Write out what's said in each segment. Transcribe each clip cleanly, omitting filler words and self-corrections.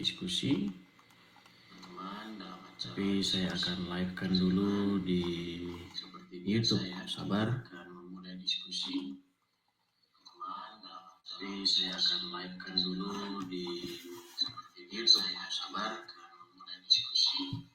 diskusi, tapi saya akan live-kan dulu di YouTube. Sabar. Tapi saya akan live-kan dulu di YouTube. Sabar. Diskusi.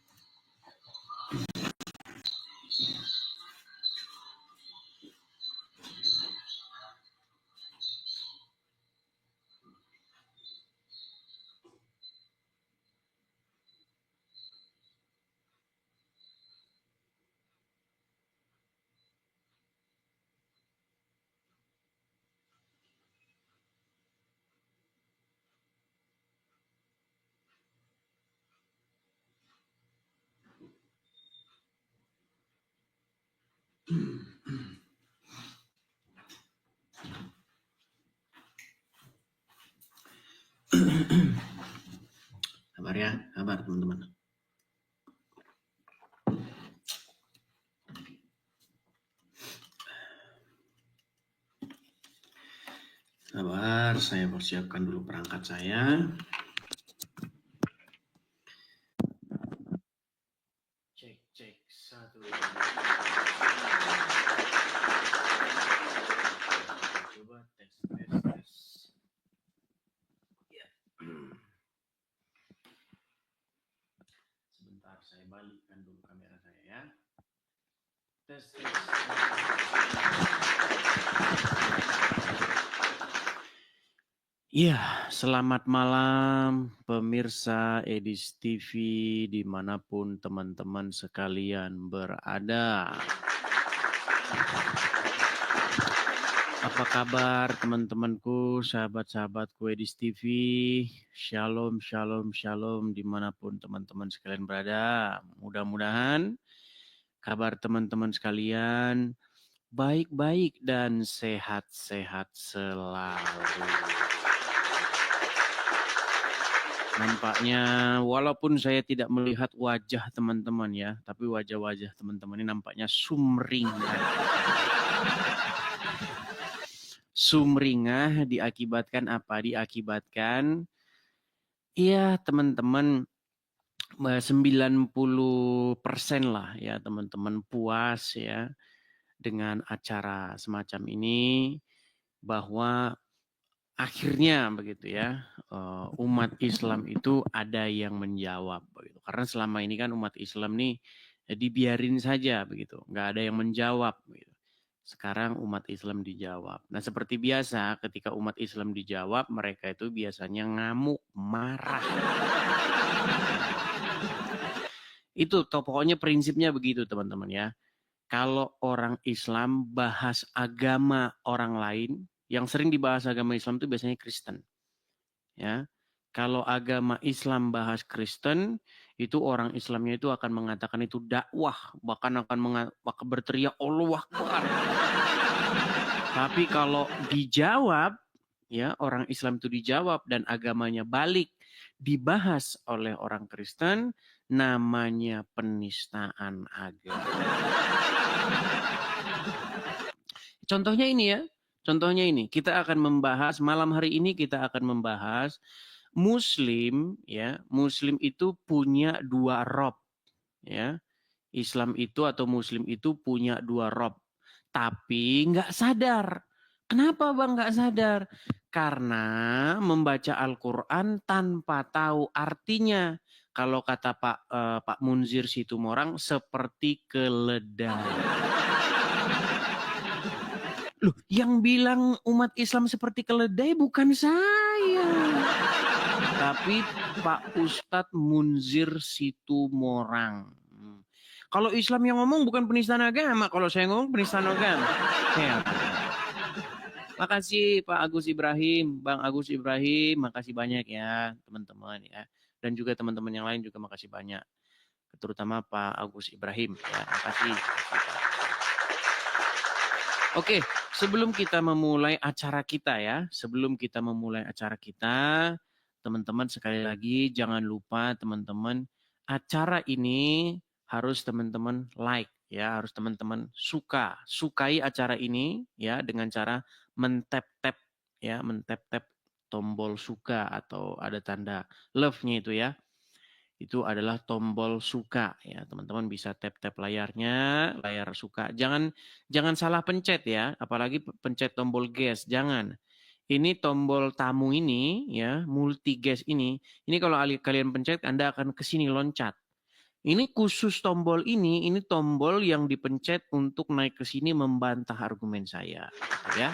Kabar ya, kabar teman-teman. Sabar, saya persiapkan dulu perangkat saya. Cek, satu. Coba tes. Ya. Sebentar, saya balikkan dulu kamera saya ya. Tes. Ya, selamat malam pemirsa Edis TV dimanapun teman-teman sekalian berada. Apa kabar teman-temanku, sahabat-sahabatku Edis TV? Shalom, shalom, shalom dimanapun teman-teman sekalian berada. Mudah-mudahan kabar teman-teman sekalian baik-baik dan sehat-sehat selalu. Nampaknya walaupun saya tidak melihat wajah teman-teman ya, tapi wajah-wajah teman-teman ini nampaknya sumringah. Sumringah diakibatkan apa? Diakibatkan ya teman-teman 90% lah ya teman-teman puas ya dengan acara semacam ini, bahwa akhirnya begitu ya, umat Islam itu ada yang menjawab begitu. Karena selama ini kan umat Islam nih dibiarin saja begitu, nggak ada yang menjawab begitu. Sekarang umat Islam dijawab. Nah seperti biasa ketika umat Islam dijawab, mereka itu biasanya ngamuk, marah. Itu pokoknya prinsipnya begitu teman-teman ya. Kalau orang Islam bahas agama orang lain, yang sering dibahas agama Islam itu biasanya Kristen. Ya, kalau agama Islam bahas Kristen, itu orang Islamnya itu akan mengatakan itu dakwah, bahkan akan berteriak Allahu Akbar. Tapi kalau dijawab, ya orang Islam itu dijawab dan agamanya balik dibahas oleh orang Kristen, namanya penistaan agama. Contohnya ini ya. Contohnya ini, kita akan membahas malam hari ini kita akan membahas Muslim ya. Muslim itu punya dua rob ya. Islam itu atau Muslim itu punya dua rob, tapi nggak sadar. Kenapa bang nggak sadar? Karena membaca Al-Quran tanpa tahu artinya. Kalau kata Pak Munzir Situmorang seperti keledai. Loh, yang bilang umat Islam seperti keledai bukan saya. Tapi Pak Ustadz Munzir Situmorang. Kalau Islam yang ngomong bukan penistaan agama. Kalau saya ngomong penistaan agama. Ya. Makasih Pak Agus Ibrahim, Bang Agus Ibrahim. Makasih banyak ya teman-teman ya. Dan juga teman-teman yang lain juga makasih banyak. Terutama Pak Agus Ibrahim. Ya, makasih. Oke, sebelum kita memulai acara kita ya, teman-teman sekali lagi jangan lupa teman-teman, acara ini harus teman-teman like ya, harus teman-teman sukai acara ini ya dengan cara mentap-tap ya, mentap-tap tombol suka atau ada tanda love-nya itu ya. Itu adalah tombol suka ya. Teman-teman bisa tap-tap layarnya, layar suka. Jangan salah pencet ya, apalagi pencet tombol gas, jangan. Ini tombol tamu ini ya, multi gas ini kalau kalian pencet Anda akan ke sini loncat. Ini khusus tombol ini tombol yang dipencet untuk naik ke sini membantah argumen saya, ya.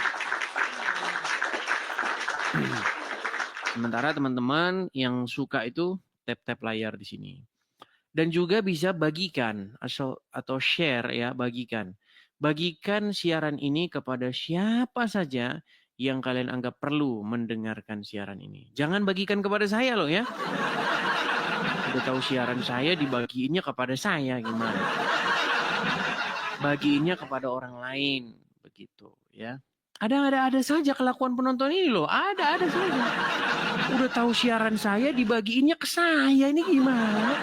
Sementara teman-teman yang suka itu tap-tap layar di sini. Dan juga bisa bagikan atau share ya, bagikan. Bagikan siaran ini kepada siapa saja yang kalian anggap perlu mendengarkan siaran ini. Jangan bagikan kepada saya loh ya. Udah tahu siaran saya dibagiinnya kepada saya gimana? Bagiinnya kepada orang lain begitu ya. Ada saja kelakuan penonton ini loh. Ada saja. Udah tahu siaran saya dibagiinnya ke saya, ini gimana?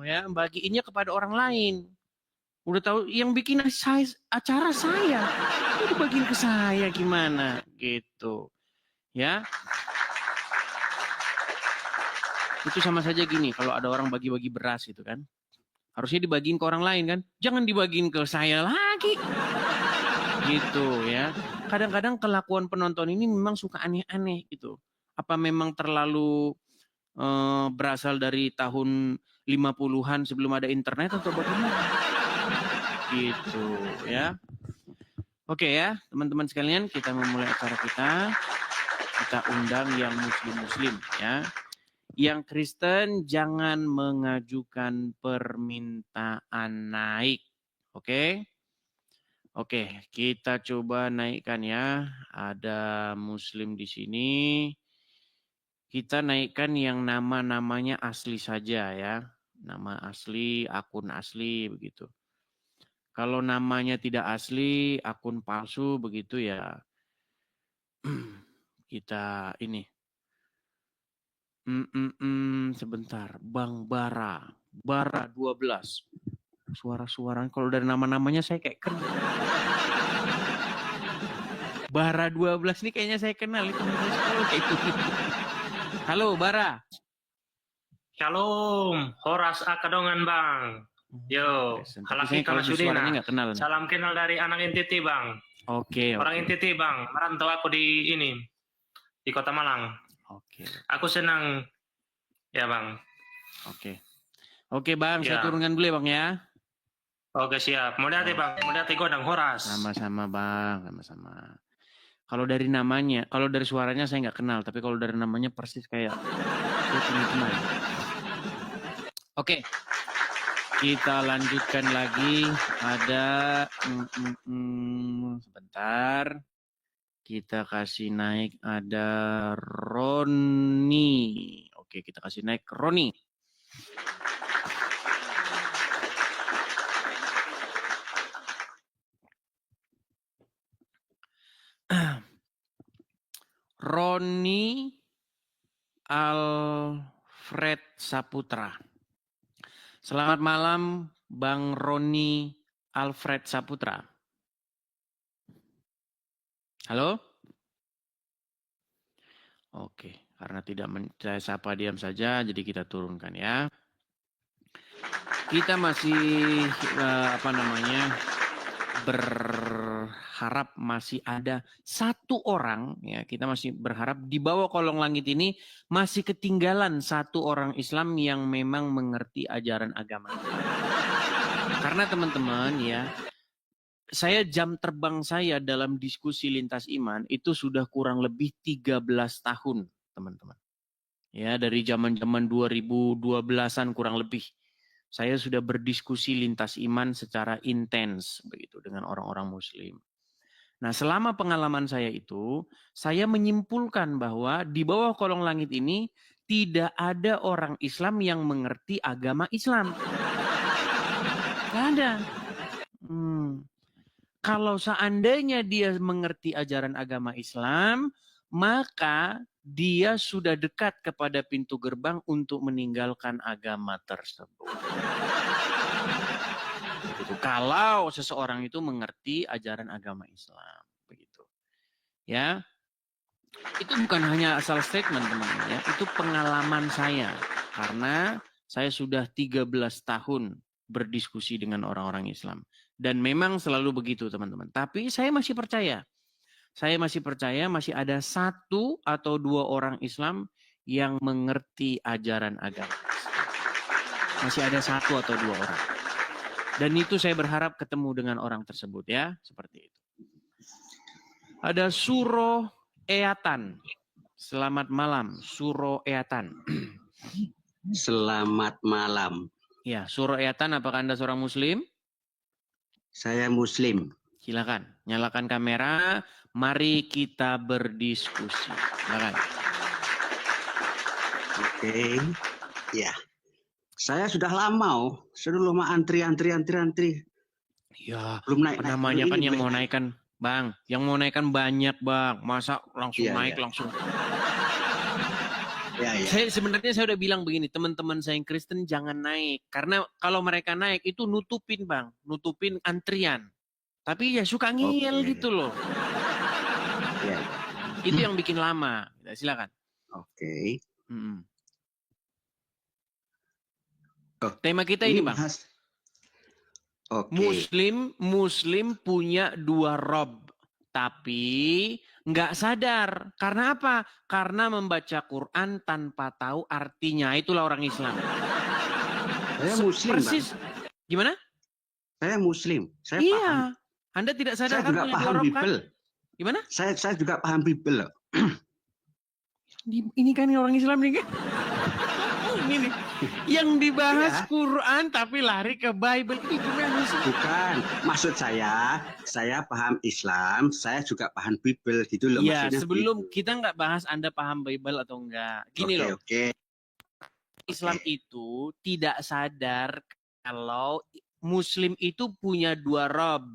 Ya, bagiinnya kepada orang lain. Udah tahu yang bikin acara saya, itu bagiin ke saya gimana gitu. Ya. Itu sama saja gini, kalau ada orang bagi-bagi beras gitu kan. Harusnya dibagiin ke orang lain kan. Jangan dibagiin ke saya lagi. Gitu ya. Kadang-kadang kelakuan penonton ini memang suka aneh-aneh gitu. Apa memang terlalu berasal dari tahun 50-an sebelum ada internet atau bagaimana? Gitu ya. Oke ya, teman-teman sekalian, kita memulai acara kita. Kita undang yang muslim-muslim ya. Yang Kristen jangan mengajukan permintaan naik. Oke? Oke, kita coba naikkan ya. Ada muslim di sini. Kita naikkan yang nama-namanya asli saja ya. Nama asli, akun asli begitu. Kalau namanya tidak asli, akun palsu begitu ya. Kita ini. Sebentar, Bang Bara 12. Suara-suara kalau dari nama-namanya saya kayak kenal. Bara 12 nih kayaknya saya kenal itu sekolah kayak itu. Halo Bara. Shalom, Horas Akadongan Bang. Yo, halaki kalau suaranya nggak kenal. Salam kenal dari anak NTT Bang. Oke. Orang NTT Bang, merantau aku di Kota Malang. Oke. Aku senang ya Bang. Oke Bang, ya. Saya turunkan dulu ya Bang ya. Oke siap. Mau lihat Bang, mau lihat godang Horas. Sama-sama Bang, sama-sama. Kalau dari namanya, kalau dari suaranya saya nggak kenal, tapi kalau dari namanya persis kayak saya punya teman. Oke, kita lanjutkan lagi. Ada sebentar. Kita kasih naik ada Roni. Oke, kita kasih naik Roni. Roni Alfred Saputra. Selamat malam Bang Roni Alfred Saputra. Halo? Oke, karena tidak saya sapa diam saja, jadi kita turunkan ya. Kita masih berharap masih ada satu orang ya, kita masih berharap di bawah kolong langit ini masih ketinggalan satu orang Islam yang memang mengerti ajaran agama. Karena teman-teman ya, jam terbang saya dalam diskusi lintas iman itu sudah kurang lebih 13 tahun, teman-teman. Ya, dari zaman-zaman 2012-an kurang lebih. Saya sudah berdiskusi lintas iman secara intens begitu dengan orang-orang muslim. Nah, selama pengalaman saya itu, saya menyimpulkan bahwa di bawah kolong langit ini tidak ada orang Islam yang mengerti agama Islam. Tidak ada. Kalau seandainya dia mengerti ajaran agama Islam, maka dia sudah dekat kepada pintu gerbang untuk meninggalkan agama tersebut. Begitu. Kalau seseorang itu mengerti ajaran agama Islam, begitu. ya. Itu bukan hanya asal statement, teman-teman, ya. Itu pengalaman saya. Karena saya sudah 13 tahun berdiskusi dengan orang-orang Islam. Dan memang selalu begitu, teman-teman. Tapi saya masih percaya. Saya masih percaya masih ada 1 atau 2 orang Islam yang mengerti ajaran agama. Masih ada 1 atau 2 orang. Dan itu saya berharap ketemu dengan orang tersebut, ya. Seperti itu. Ada Suro Eatan. Selamat malam, Suro Eatan. Selamat malam. Ya, Suro Eatan, apakah Anda seorang Muslim? Saya Muslim. Silakan, nyalakan kamera. Mari kita berdiskusi. Silakan. Oke, ya. Saya sudah lama, sudah lama antri. Ya, belum naik. Namanya kan yang mau naikkan, Bang. Yang mau naikkan banyak, Bang. Masa langsung naik langsung. Ya. Sebenarnya saya udah bilang begini, teman-teman saya yang Kristen jangan naik. Karena kalau mereka naik itu nutupin, Bang. Nutupin antrian. Tapi ya suka ngiyel gitu loh. Ya. Itu yang bikin lama. Silakan. Oke. Tema kita ini, Bang. Muslim punya 2 rob. Tapi nggak sadar. Karena apa? Karena membaca Quran tanpa tahu artinya. Itulah orang Islam. Saya Muslim, persis. Bang. Gimana? Saya Muslim. Saya paham. Anda tidak sadar saya juga paham Bible. Kan? Gimana? Saya juga paham Bible. Ini kan orang Islam nih kan? Ini nih. Yang dibahas Quran tapi lari ke Bible. Itu bukan. Maksud saya paham Islam, saya juga paham Bible gitu loh. Ya, sebelum kita nggak bahas Anda paham Bible atau enggak. Gini loh. Islam itu tidak sadar kalau Muslim itu punya 2 rob.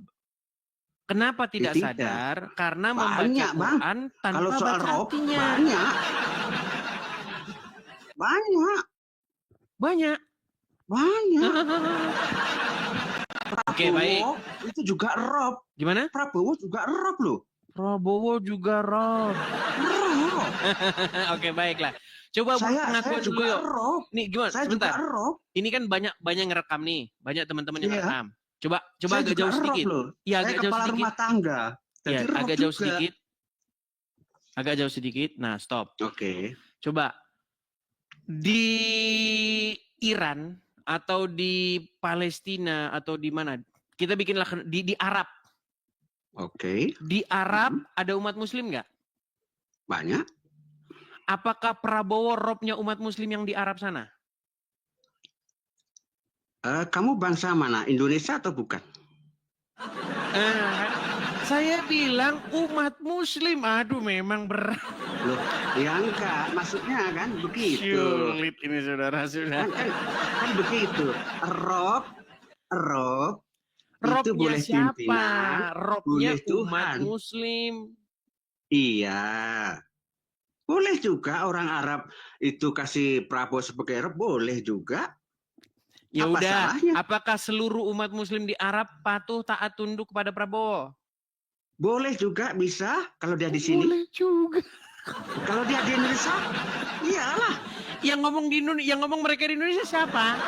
Kenapa tidak sadar? Karena membaca Quran tanpa kalau soal baca rob, artinya. Banyak. Oke, baik. Itu juga rob. Gimana? Prabowo juga rob loh. Prabowo juga rob. Oke, baiklah. Coba pengakuan dulu yuk. Nih gimana? Saya sebentar. Juga rob. Ini kan banyak ngerekam nih. Banyak teman-teman yang ngerekam. Coba saya agak jauh sedikit. Iya, agak jauh sedikit. Rumah tangga. Iya, agak jauh sedikit. Agak jauh sedikit. Nah, stop. Oke. Coba di Iran atau di Palestina atau di mana? Kita bikinlah di Arab. Oke. Di Arab ada umat Muslim nggak? Banyak. Apakah Prabowo robnya umat Muslim yang di Arab sana? Kamu bangsa mana? Indonesia atau bukan? Saya bilang umat Muslim. Aduh, memang berat. Loh, ya enggak. Maksudnya kan begitu. Sulit ini saudara. Kan begitu. Rob itu boleh siapa? pimpinan. Robnya boleh umat Tuhan. Muslim. Iya. Boleh juga orang Arab itu kasih Prabowo sebagai Rob. Boleh juga. Ya udah, apakah seluruh umat Muslim di Arab patuh taat tunduk kepada Prabowo? Boleh juga, bisa kalau dia di sini. Boleh juga. Kalau dia di Indonesia, iyalah. Yang ngomong mereka di Indonesia siapa?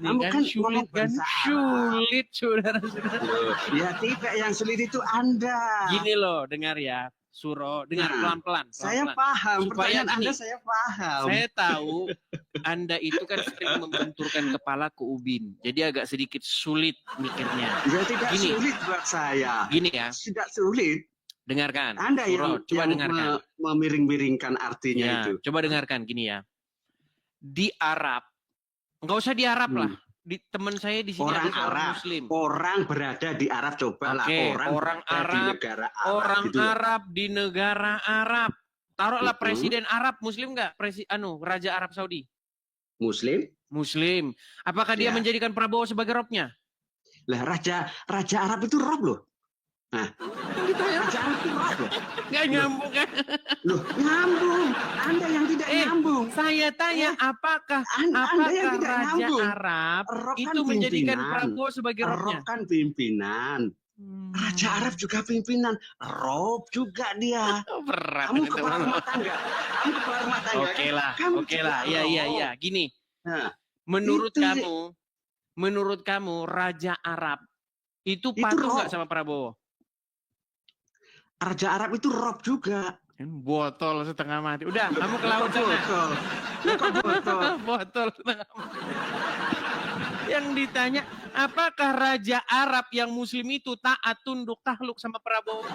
Kamu kan sulit, saudara. Ya tidak, yang sulit itu Anda. Gini loh, dengar ya. Suro, dengar pelan-pelan. Saya paham, pertanyaan Anda saya paham. Saya tahu Anda itu kan sering membenturkan kepala ke ubin. Jadi agak sedikit sulit mikirnya. Ya tidak sulit buat saya. Gini ya. Tidak sulit. Dengarkan. Anda Suro, coba dengarkan. Memiring-miringkan artinya ya, itu. Coba dengarkan gini ya. Di Arab, nggak usah di Arab lah. Di teman saya di sini orang ada Arab, Muslim. Orang berada di Arab, cobalah orang Arab, di negara Arab. Orang gitu. Arab di negara Arab. Taruhlah presiden Arab Muslim nggak? Raja Arab Saudi. Muslim. Apakah dia menjadikan Prabowo sebagai robnya? Lah Raja Arab itu rob loh. Nah, Raja Arab itu rob loh. Nggak nyambung kan? Loh, nyambung. Anda yang tidak nyambung. Saya tanya, apakah yang tidak Raja nyambung. Arab Rob itu kan menjadikan Prabowo sebagai robnya? Rob kan pimpinan. Raja Arab juga pimpinan, Rob juga dia. Berat. Kamu kepala rumah tangga. Oke lah. Iya. Gini. Nah, menurut kamu Raja Arab itu patuh nggak sama Prabowo? Raja Arab itu Rob juga. Botol setengah mati. Udah, kamu ke laut sana. Botol setengah mati. Yang ditanya, apakah Raja Arab yang Muslim itu taat, tunduk, takluk sama Prabowo?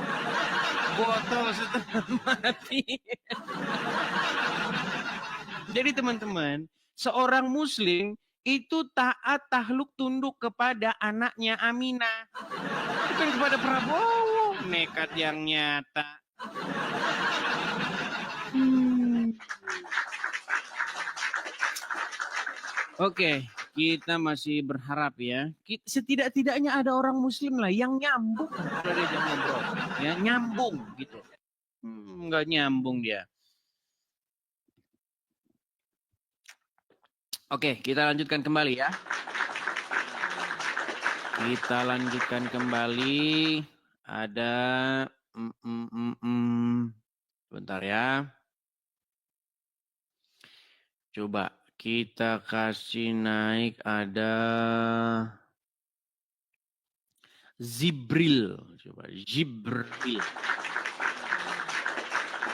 Botol setengah mati. Jadi teman-teman, seorang Muslim itu taat, takluk, tunduk kepada anaknya Aminah. Bukan kepada Prabowo. Nekat yang nyata. Oke, kita masih berharap ya. Setidak-tidaknya ada orang Muslim lah yang nyambung kalau dia ngobrol, ya nyambung gitu. Nggak nyambung dia. Oke, kita lanjutkan kembali ya. Kita lanjutkan kembali. Ada sebentar ya. Coba kita kasih naik, ada Zibril. Coba Zibril.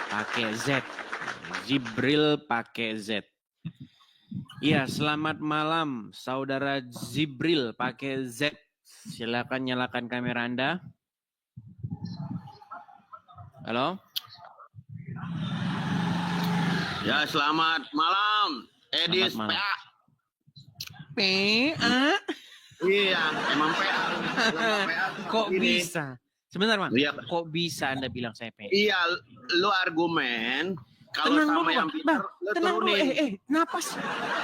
Pakai Z. Zibril pakai Z. Iya, selamat malam Saudara Zibril pakai Z. Silakan nyalakan kamera Anda. Halo? Ya, selamat malam. Edis PA. PA? Iya, emang PA. Kok bisa? Sebentar, Mas. Iya. Kok bisa Anda bilang saya PA? Iya, lu argumen. Kalau tenang sama dulu, yang pintar, lu tenang dulu. turunin. Napas.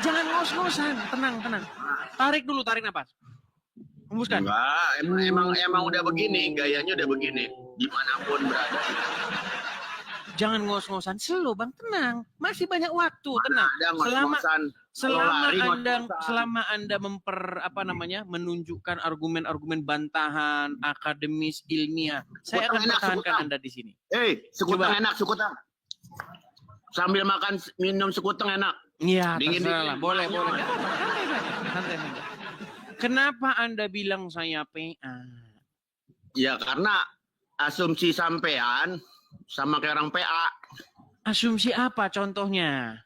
Jangan ngos-ngosan. Tenang. Tarik dulu, tarik napas. Hembuskan. Enggak, emang udah begini, gayanya udah begini. Dimanapun berada. Jangan ngos-ngosan, slow Bang, tenang. Masih banyak waktu, tenang. Selama Anda menunjukkan argumen-argumen bantahan, akademis, ilmiah, saya akan pertahankan Anda di sini. Sekutang enak, sekutang. Sambil makan minum sekutang enak. Iya, terserah. Boleh. Santai saja. Kenapa Anda bilang saya PA? Ya karena asumsi sampean sama kayak orang PA. Asumsi apa contohnya?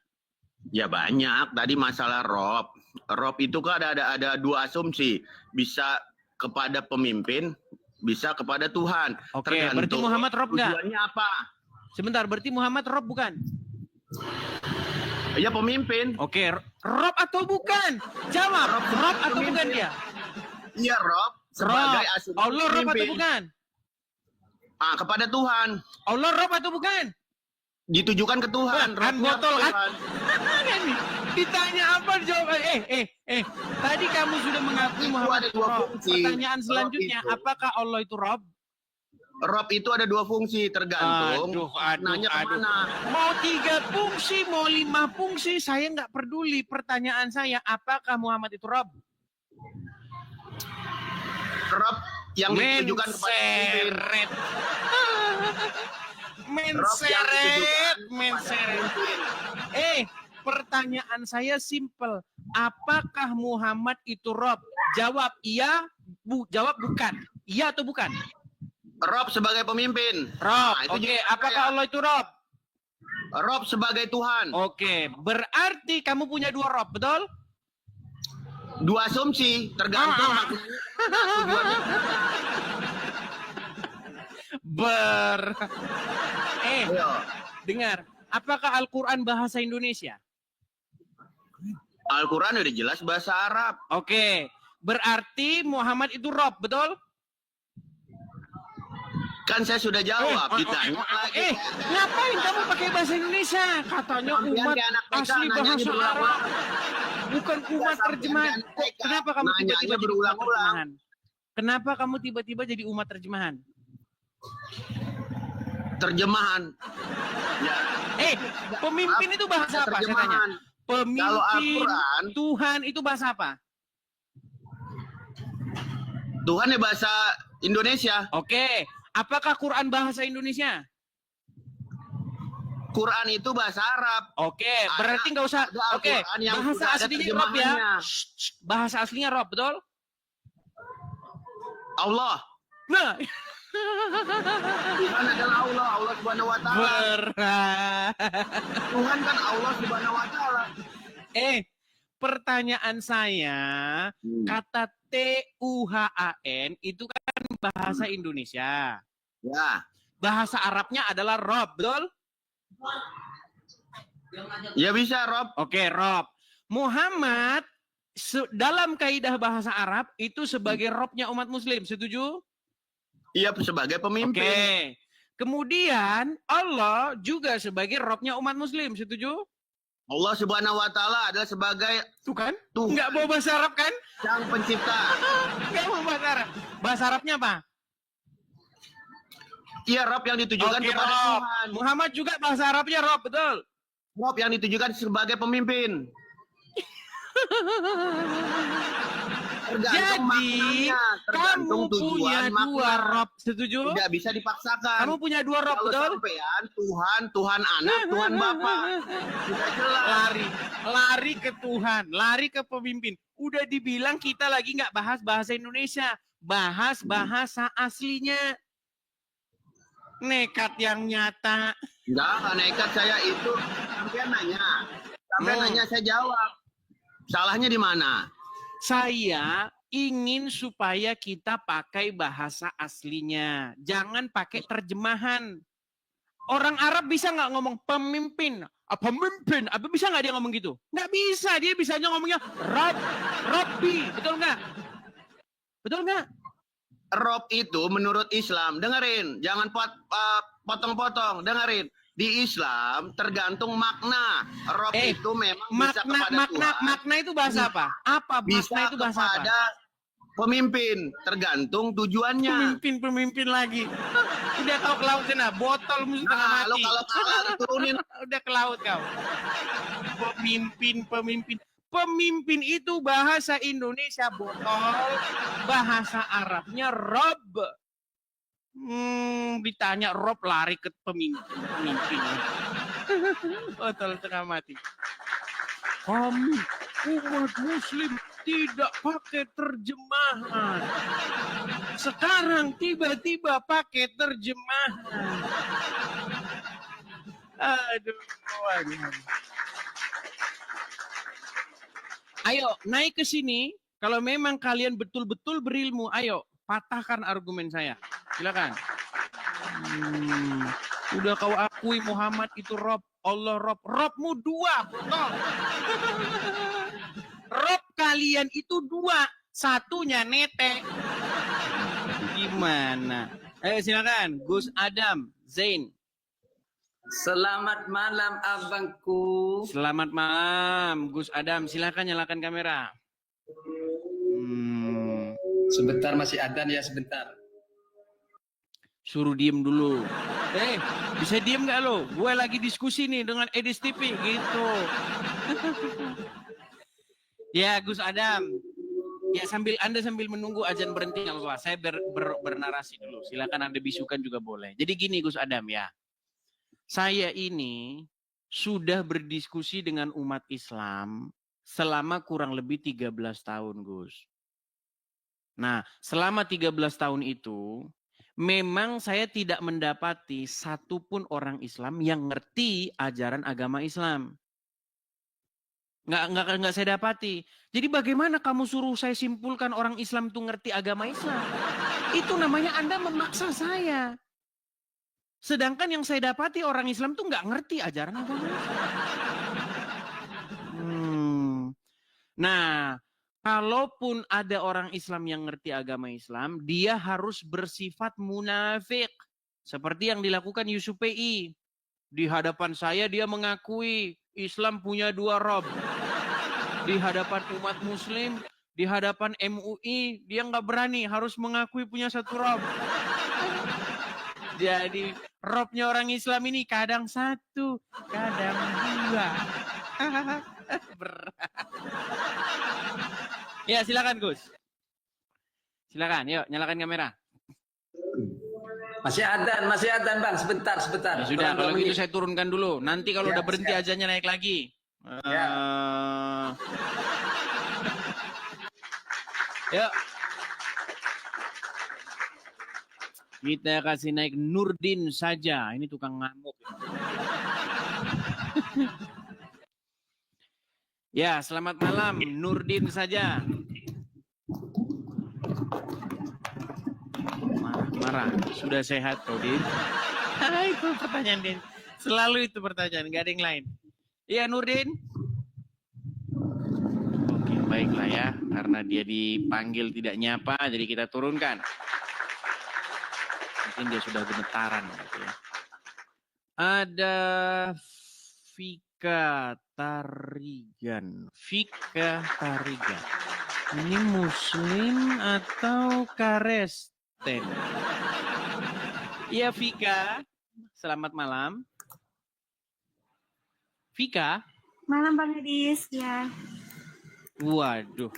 Ya banyak. Tadi masalah Rob. Rob itu kan ada dua asumsi. Bisa kepada pemimpin, bisa kepada Tuhan. Oke, berarti Muhammad Rob nggak? Tujuannya apa? Sebentar, berarti Muhammad Rob bukan? Iya pemimpin. Oke, Rob atau bukan? Jawab, Rob atau bukan dia? Iya Rob. Sebagai asumsi Allah Rob atau bukan? Kepada Tuhan. Allah Rob atau bukan? Ditujukan ke Tuhan. Kan botol kan? Ditanya apa jawab? Tadi kamu sudah mengakui Muhammad itu Rob. Pertanyaan selanjutnya, apakah Allah itu Rob? Rob itu ada dua fungsi, tergantung nanya kemana. Mau 3 fungsi, mau 5 fungsi, saya nggak peduli. Pertanyaan saya, apakah Muhammad itu Rob? Rob yang ditujukan kepada menseret. Pertanyaan saya simple. Apakah Muhammad itu Rob? Jawab iya, jawab bukan. Iya atau bukan? Rob sebagai pemimpin. Rob, oke. Apakah Allah itu Rob? Rob sebagai Tuhan. Oke, berarti kamu punya 2 Rob, betul? 2 asumsi, tergantung. Dengar. Apakah Al-Quran bahasa Indonesia? Al-Quran udah jelas bahasa Arab. Oke, berarti Muhammad itu Rob, betul? Kan saya sudah jawab, ditanya lagi. Ngapain kamu pakai bahasa Indonesia? Katanya umat asli bahasa Arab. Bukan umat terjemahan. Kenapa kamu tiba-tiba jadi umat terjemahan? Kenapa kamu tiba-tiba jadi umat terjemahan? Terjemahan. Pemimpin itu bahasa apa? Saya tanya. Pemimpin Tuhan itu bahasa apa? Tuhan ya bahasa Indonesia. Oke. Apakah Quran bahasa Indonesia? Quran itu bahasa Arab. Oke, berarti nggak usah. Oke, bahasa aslinya Rob ya. Bahasa aslinya Rob, betul? Allah. Nah. Tuhan adalah Allah, Allah Subhanahu wa taala. Tuhan kan Allah Subhanahu wa taala. Pertanyaan saya, kata Tuhan itu kan bahasa Indonesia. Ya. Bahasa Arabnya adalah Rob, betul? Ya bisa, Rob. Oke, Rob. Muhammad dalam kaidah bahasa Arab itu sebagai Robnya umat Muslim, setuju? Iya, sebagai pemimpin. Oke. Kemudian Allah juga sebagai Robnya umat Muslim, setuju? Allah Subhanahu wa taala adalah sebagai Tuhan. Enggak bawa bahasa Arab kan? Sang pencipta. Enggak bawa bahasa Arab. Bahasa Arabnya apa? Iya, Rob yang ditujukan kepada Rob. Tuhan. Muhammad juga bahasa Arabnya Rob, betul? Rob yang ditujukan sebagai pemimpin. Jadi, kamu punya dua Rob, setuju? Tidak bisa dipaksakan. Kamu punya dua Rob, betul? Tuhan anak, Tuhan Bapa. Sudah jelas. Lari ke Tuhan, lari ke pemimpin. Udah dibilang kita lagi nggak bahas bahasa Indonesia, bahas bahasa aslinya. Nekat yang nyata. Enggak nekat saya itu. Sampai nanya, saya jawab. Salahnya di mana? Saya ingin supaya kita pakai bahasa aslinya. Jangan pakai terjemahan. Orang Arab bisa nggak ngomong pemimpin? Pemimpin. Apa bisa nggak dia ngomong gitu? Nggak bisa. Dia bisanya ngomongnya Robbi. Betul nggak? Betul nggak? Rob itu menurut Islam, dengerin, jangan potong-potong, dengerin. Di Islam tergantung makna. Rob itu memang bisa kepada Tuhan. Makna itu bahasa apa? Apa bisa makna itu bahasa kepada pemimpin, tergantung tujuannya. Pemimpin lagi. Udah kau ke laut sana, botol musuh tengah mati. Kalau kalah diturunin. Udah ke laut kau. Pemimpin. Pemimpin itu bahasa Indonesia botol, bahasa Arabnya Rob. Ditanya Rob lari ke pemimpin. Botol tengah mati. Kami umat Muslim tidak pakai terjemahan. Sekarang tiba-tiba pakai terjemahan. Aduh. Ayo, naik ke sini. Kalau memang kalian betul-betul berilmu, ayo, patahkan argumen saya. Silakan. Udah kau akui Muhammad itu Rob, Allah Rob. Robmu dua, betul. Rob kalian itu dua. Satunya netek. Gimana? Ayo silakan, Gus Adam, Zain. Selamat malam abangku. Selamat malam Gus Adam, silakan nyalakan kamera. Sebentar masih adzan ya, sebentar. Suruh diem dulu. Bisa diem nggak lo? Gue lagi diskusi nih dengan Edis TV gitu. Ya Gus Adam. Ya Anda sambil menunggu azan berhenti nggak apa-apa. Saya bernarasi dulu. Silakan Anda bisukan juga boleh. Jadi gini Gus Adam ya. Saya ini sudah berdiskusi dengan umat Islam selama kurang lebih 13 tahun, Gus. Nah, selama 13 tahun itu, memang saya tidak mendapati satupun orang Islam yang ngerti ajaran agama Islam. Nggak saya dapati. Jadi bagaimana kamu suruh saya simpulkan orang Islam itu ngerti agama Islam? Itu namanya Anda memaksa saya. Sedangkan yang saya dapati orang Islam tuh nggak ngerti ajaran agama Islam. Nah, kalaupun ada orang Islam yang ngerti agama Islam, dia harus bersifat munafik. Seperti yang dilakukan Yusuf PI. Di hadapan saya dia mengakui Islam punya dua Rob. Di hadapan umat Muslim, di hadapan MUI, dia nggak berani, harus mengakui punya satu Rob. Jadi Robnya orang Islam ini kadang satu, kadang dua. Ya silakan Gus. Silakan, yuk nyalakan kamera. Masih adan Bang, sebentar. Ya sudah, kalau gitu saya turunkan dulu. Nanti kalau udah berhenti azannya naik lagi. Yuk. Kita kasih naik Nurdin saja. Ini tukang ngamuk. Ya, selamat malam Nurdin saja. Marah. Sudah sehat, Nurdin? Itu pertanyaan Din. Selalu itu pertanyaan, nggak ada yang lain. Iya, Nurdin? Oke, baiklah ya. Karena dia dipanggil tidak nyapa, jadi kita turunkan. Mungkin dia sudah gemetaran. Gitu ya. Ada Vika Tarigan. Ini Muslim atau Kristen? Iya, Vika. Selamat malam. Vika? Malam Bang Edis, ya. Waduh.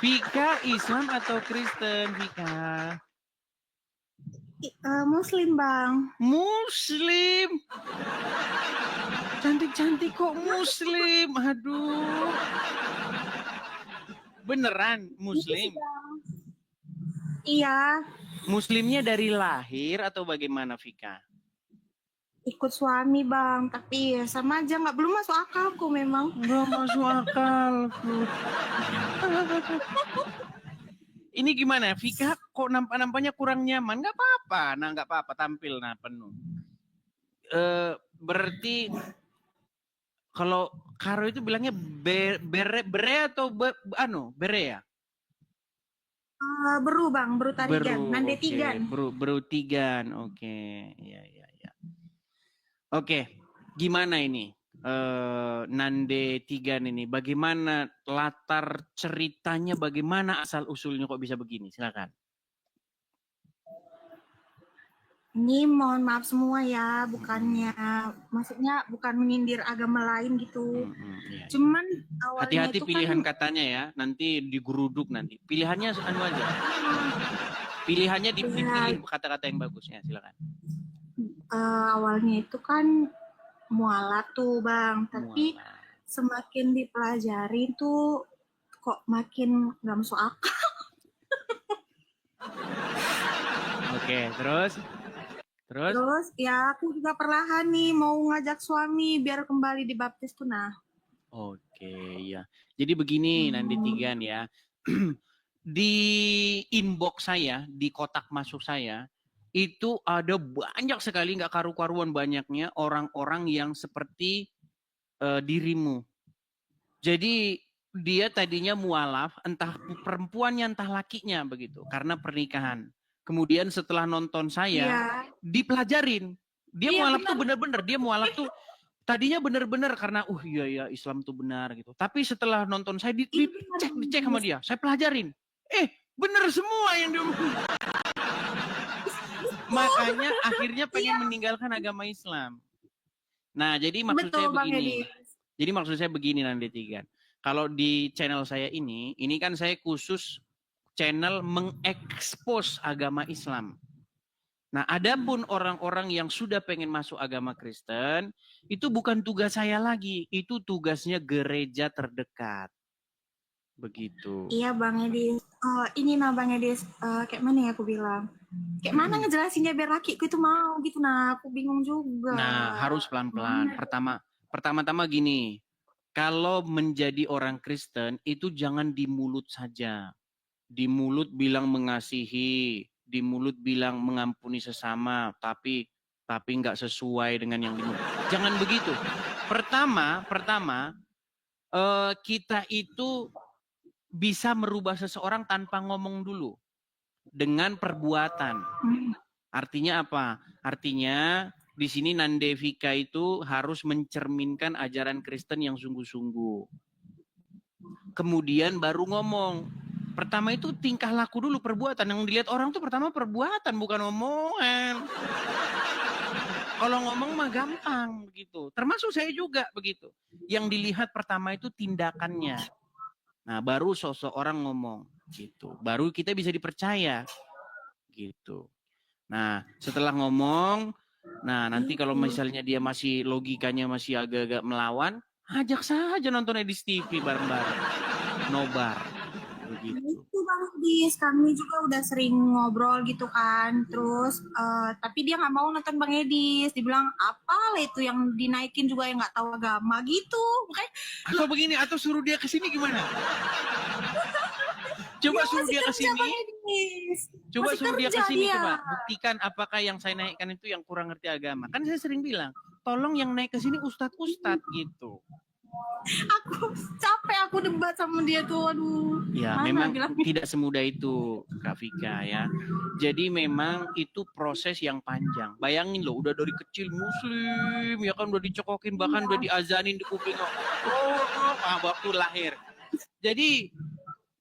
Vika Islam atau Kristen, Vika? Muslim, Bang. Muslim. Cantik-cantik kok Muslim. Aduh. Beneran Muslim? Iya. Muslimnya dari lahir atau bagaimana, Vika? Ikut suami, Bang. Tapi ya sama aja, belum masuk akalku memang. Belum masuk akal. Ini gimana, Vika? Kok nampaknya kurang nyaman? Nggak apa-apa, tampil penuh. Berarti kalau Karo itu bilangnya bere atau bere ya? Beru Bang, beru tarigan, nande okay. tigan. Beru tigan, oke. Ya. Oke, gimana ini nande tigan ini? Bagaimana latar ceritanya? Bagaimana asal usulnya kok bisa begini? Silakan. Ini mohon maaf semua ya, maksudnya bukan menyindir agama lain gitu. Iya. Cuman awalnya hati-hati itu pilihan katanya ya, nanti digeruduk nanti. Pilihannya aja. Pilihannya dipilih kata-kata yang bagusnya, silakan. Awalnya itu kan mualaf tuh Bang, tapi semakin dipelajari tuh kok makin gak masuk akal. Oke, terus ya aku juga perlahan nih mau ngajak suami biar kembali dibaptis tuh nah. Oke, ya. Jadi begini Nandi Tigan ya. Di inbox saya, di kotak masuk saya, itu ada banyak sekali, nggak karu-karuan banyaknya orang-orang yang seperti dirimu. Jadi dia tadinya mualaf, entah perempuannya entah lakinya begitu, karena pernikahan. Kemudian setelah nonton saya, dipelajarin. Dia mualaf tuh bener-bener, dia mualaf tuh tadinya bener-bener karena iya Islam tuh benar gitu. Tapi setelah nonton saya dicek sama dia, saya pelajarin. Bener semua yang dia makanya akhirnya pengen meninggalkan agama Islam. Nah, jadi maksud saya begini. Jadi maksud saya begini Nandi Tigan. Kalau di channel saya ini kan saya khusus channel mengekspos agama Islam. Nah, adapun orang-orang yang sudah pengen masuk agama Kristen, itu bukan tugas saya lagi, itu tugasnya gereja terdekat. Begitu. Iya Bang Edis. Ini Bang Edis, kayak mana ya aku bilang? Kayak mana ngejelasinnya biar lakiku itu mau gitu aku bingung juga. Nah, harus pelan-pelan. Pertama-tama gini, kalau menjadi orang Kristen itu jangan di mulut saja. Di mulut bilang mengasihi, di mulut bilang mengampuni sesama, tapi nggak sesuai dengan yang di mulut. Jangan begitu. Pertama, kita itu bisa merubah seseorang tanpa ngomong dulu. Dengan perbuatan. Artinya apa? Artinya di sini Nandevika itu harus mencerminkan ajaran Kristen yang sungguh-sungguh. Kemudian baru ngomong. Pertama itu tingkah laku dulu, perbuatan. Yang dilihat orang tuh pertama perbuatan, bukan omongan. Kalau ngomong mah gampang begitu. Termasuk saya juga begitu. Yang dilihat pertama itu tindakannya. Nah, baru sosok orang ngomong gitu. Baru kita bisa dipercaya. gitu. Nah, setelah ngomong, nah nanti kalau misalnya dia masih logikanya masih agak-agak melawan, ajak saja nonton Edis TV bareng-bareng. Nobar. Begitu. Itu Bang Edis, kami juga udah sering ngobrol gitu kan. Terus, tapi dia nggak mau nonton Bang Edis. Dibilang, apa lah itu yang dinaikin juga yang nggak tahu agama gitu. Makanya, atau begini, atau suruh dia ke sini gimana? Coba suruh dia ke sini. Coba suruh dia ke sini, coba buktikan apakah yang saya naikkan itu yang kurang ngerti agama. Kan saya sering bilang, tolong yang naik ke sini ustadz gitu. Aku capek aku debat sama dia tuh, aduh. Ya, memang tidak semudah itu, Kak Vika ya. Jadi memang itu proses yang panjang. Bayangin loh, udah dari kecil Muslim, ya kan udah dicokokin, bahkan udah diazanin di kuping. Waktu lahir. Jadi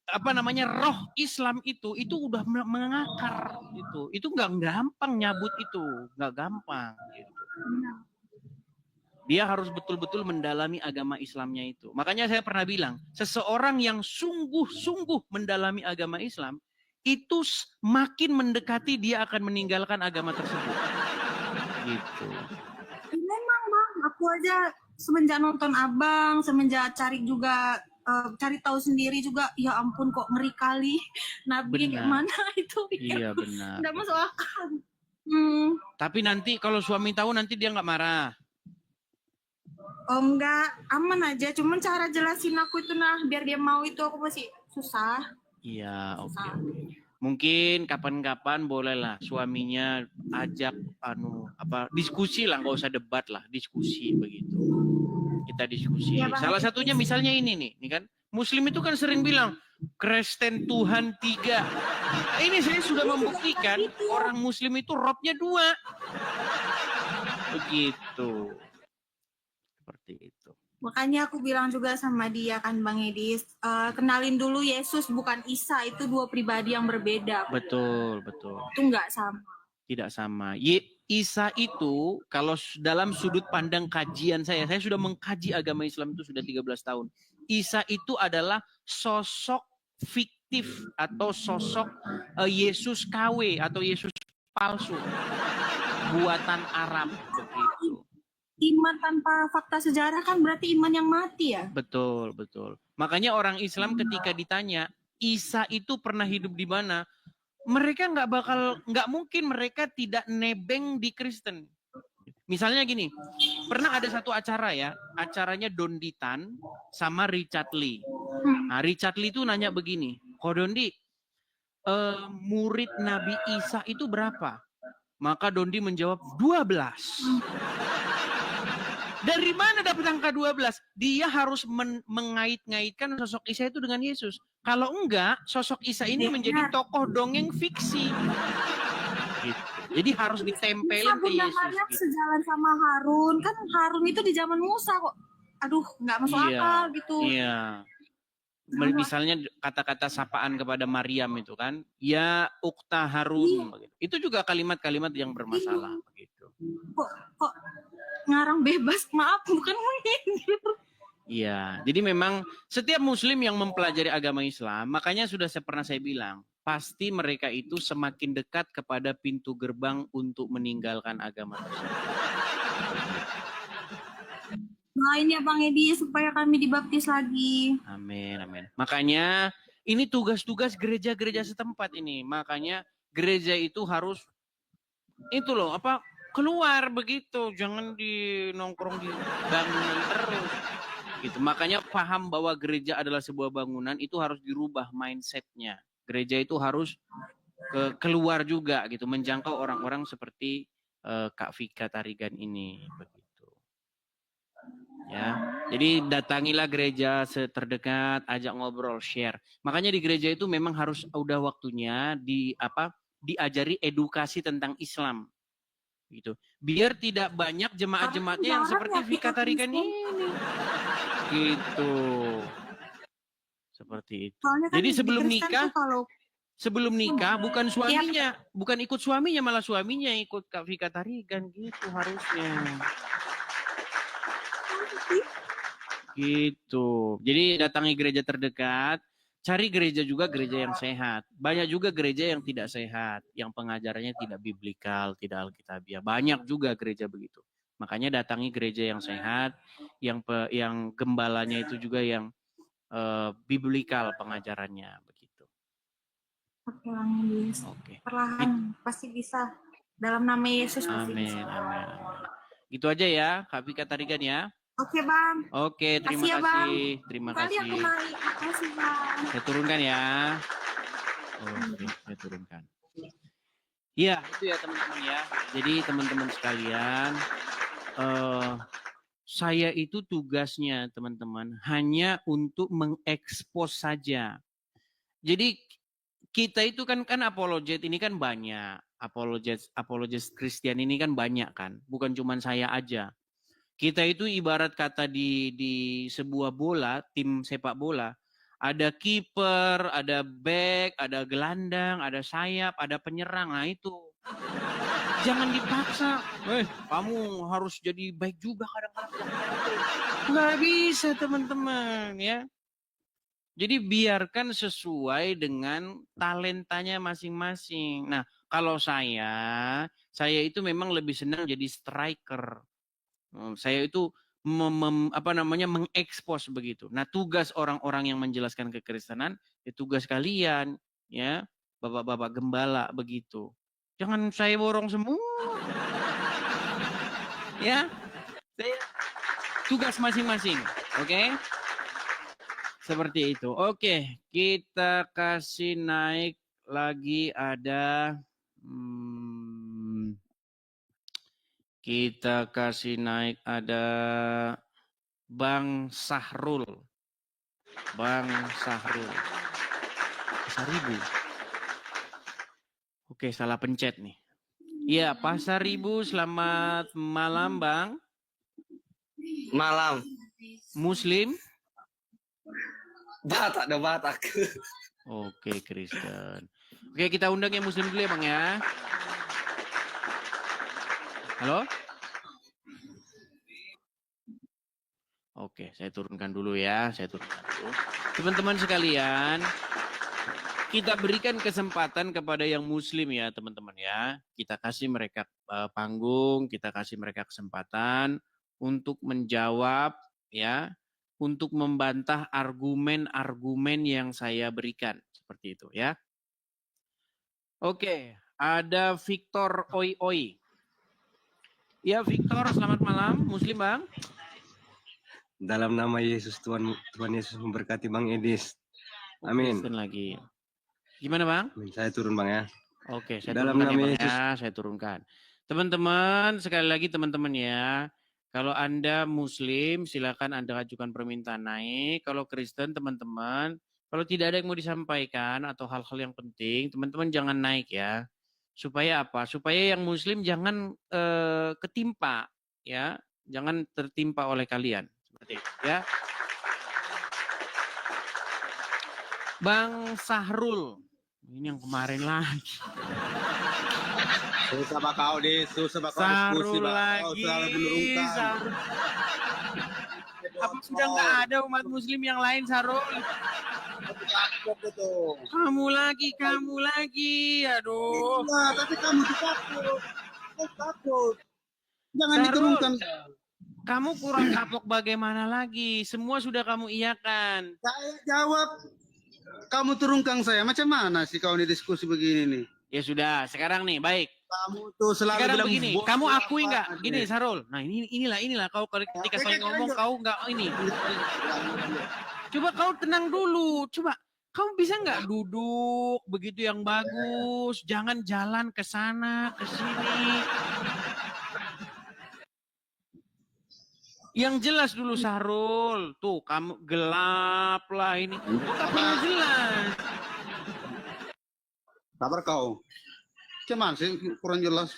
apa namanya, roh Islam itu udah mengakar gitu. Itu nggak gampang nyabut itu, nggak gampang gitu. Dia harus betul-betul mendalami agama Islamnya itu. Makanya saya pernah bilang, seseorang yang sungguh-sungguh mendalami agama Islam, itu makin mendekati dia akan meninggalkan agama tersebut. Gitu. Memang Bang, aku aja semenjak nonton Abang, semenjak cari juga cari tahu sendiri juga, ya ampun kok ngeri kali Nabi kayak mana itu. Iya benar. Nggak masuk akal. Tapi nanti kalau suami tahu nanti dia nggak marah. Oh enggak, aman aja. Cuman cara jelasin aku itu biar dia mau itu aku masih susah. Iya, oke. Mungkin kapan-kapan bolehlah suaminya ajak diskusi lah, nggak usah debat lah, diskusi begitu. Kita diskusi. Ya, salah satunya misalnya ini kan Muslim itu kan sering bilang Kristen Tuhan 3. Nah, ini saya sudah membuktikan orang Muslim itu robnya 2. Begitu. Seperti itu. Makanya aku bilang juga sama dia kan Bang Edis, kenalin dulu Yesus bukan Isa, itu 2 pribadi yang berbeda. Betul. Itu nggak sama. Tidak sama. Isa itu kalau dalam sudut pandang kajian saya sudah mengkaji agama Islam itu sudah 13 tahun. Isa itu adalah sosok fiktif atau sosok Yesus KW atau Yesus palsu. Buatan Arab begitu. Iman tanpa fakta sejarah kan berarti iman yang mati ya? Betul. Makanya orang Islam ketika ditanya, Isa itu pernah hidup di mana? Mereka nggak mungkin mereka tidak nebeng di Kristen. Misalnya gini, pernah ada satu acara ya, acaranya Dondi Tan sama Richard Lee. Nah, Richard Lee itu nanya begini, Ko Dondi, murid Nabi Isa itu berapa? Maka Dondi menjawab 12. Dari mana dapat angka 12? Dia harus mengait-ngaitkan sosok Isa itu dengan Yesus. Kalau enggak, sosok Isa ini menjadi tokoh dongeng fiksi. Gitu. Jadi harus ditempelin ke Yesus. Gitu. Sejalan sama Harun, kan Harun itu di zaman Musa kok. Aduh, nggak masuk akal gitu. Iya. Misalnya kata-kata sapaan kepada Maryam itu kan, ya ukta Harun. Begitu. Itu juga kalimat-kalimat yang bermasalah. Begitu. Kok ngarang bebas, maaf bukan menyindir. Iya, jadi memang setiap Muslim yang mempelajari agama Islam, makanya sudah pernah saya bilang, pasti mereka itu semakin dekat kepada pintu gerbang untuk meninggalkan agama tersebut. Doain ya Bang Edi supaya kami dibaptis lagi. Amin. Makanya ini tugas-tugas gereja-gereja setempat ini. Makanya gereja itu harus keluar begitu, jangan nongkrong di bangunan terus. Gitu. Makanya paham bahwa gereja adalah sebuah bangunan itu harus dirubah mindsetnya. Gereja itu harus keluar juga gitu, menjangkau orang-orang seperti Kak Vika Tarigan ini begitu. Ya. Jadi datangilah gereja terdekat, ajak ngobrol, share. Makanya di gereja itu memang harus udah waktunya diajari edukasi tentang Islam. Gitu. Biar tidak banyak jemaat-jemaatnya yang seperti Vika Tarigan ini. Gitu. Seperti itu. Kan jadi sebelum nikah bukan suaminya, bukan ikut suaminya, malah suaminya ikut Kak Vika Tarigan gitu harusnya. Gitu. Jadi datangi gereja terdekat, cari gereja juga gereja yang sehat. Banyak juga gereja yang tidak sehat, yang pengajarannya tidak biblikal, tidak alkitabiah. Banyak juga gereja begitu. Makanya datangi gereja yang sehat, yang gembalanya itu juga yang biblikal pengajarannya begitu. Oke, Bang Edis. Oke. Perlahan pasti bisa. Dalam nama Yesus pasti Amin, bisa. amin, amin. Itu aja ya, Kak Vika Tarigan ya. Oke, Bang. Oke, terima kasih. Bang. Terima Kali kasih. aku naik. Makasih, Bang. Saya turunkan ya. Oke, saya turunkan. Iya, itu ya teman-teman ya. Jadi teman-teman sekalian, saya itu tugasnya teman-teman hanya untuk mengekspos saja. Jadi kita itu kan apologet ini kan banyak. Apologet Kristen ini kan banyak kan. Bukan cuma saya aja. Kita itu ibarat kata di sebuah bola, tim sepak bola, ada kiper, ada back, ada gelandang, ada sayap, ada penyerang. Nah itu. Jangan dipaksa. Kamu harus jadi baik juga kadang-kadang. Nggak bisa teman-teman ya. Jadi biarkan sesuai dengan talentanya masing-masing. Nah, kalau saya itu memang lebih senang jadi striker. Saya itu mengekspos begitu. Nah, tugas orang-orang yang menjelaskan kekristenan, ya tugas kalian, ya, bapak-bapak gembala begitu. Jangan saya borong semua. Ya, tugas masing-masing, oke? Seperti itu. Oke, kita kasih naik lagi ada kita kasih naik ada Bang Sahrul. Bang Sahrul. 1000. Oke, salah pencet nih. Iya, Pasar Ribu, selamat malam, Bang. Malam. Muslim? Batak, ada Batak. Oke, Kristen. Oke, kita undang yang Muslim dulu ya, Bang ya. Halo? Oke, saya turunkan dulu ya. Teman-teman sekalian, kita berikan kesempatan kepada yang Muslim ya, teman-teman ya. Kita kasih mereka panggung, kita kasih mereka kesempatan untuk menjawab ya. Untuk membantah argumen-argumen yang saya berikan. Seperti itu ya. Oke, ada Victor Oi Oi. Ya Victor, selamat malam. Muslim Bang. Dalam nama Yesus, Tuhan Yesus memberkati Bang Edis. Amin. Kristen lagi. Gimana Bang? Saya turun Bang ya. Oke, saya dalam turunkan nama ya Bang Yesus. ya. Saya turunkan. Teman-teman, sekali lagi teman-teman ya. Kalau Anda Muslim, silakan Anda ajukan permintaan naik. Kalau Kristen, teman-teman, kalau tidak ada yang mau disampaikan atau hal-hal yang penting, teman-teman jangan naik ya. Supaya apa? Supaya yang Muslim jangan ketimpa, ya, jangan tertimpa oleh kalian. Seperti itu, ya. Bang Sahrul, ini yang kemarin lagi. Susah bak kau deh, susah bak kau Sahrul diskusi bak lagi. kau selalu menurunkan. Apa sudah nggak ada umat Muslim yang lain, Sahrul? Kamu lagi, aduh. Nah, tapi kamu takut. Jangan Sahrul, diturunkan. Kamu kurang kapok bagaimana lagi? Semua sudah kamu iyakan. Saya jawab, kamu turunkan saya. Macam mana sih kau ini diskusi begini nih? Ya sudah, sekarang nih, baik. Kamu tuh selalu sekarang bilang begini, kamu akui nggak? Gini, Sarul. Nah inilah kau ketika saya ngomong kau nggak ini. Coba kau tenang dulu. Coba kau bisa nggak duduk begitu yang bagus? Jangan jalan ke sana ke sini. Yang jelas dulu Sarul. Tuh kamu gelap lah ini. Tapi yang jelas. Sabar kau. Cuman sih kurang jelas.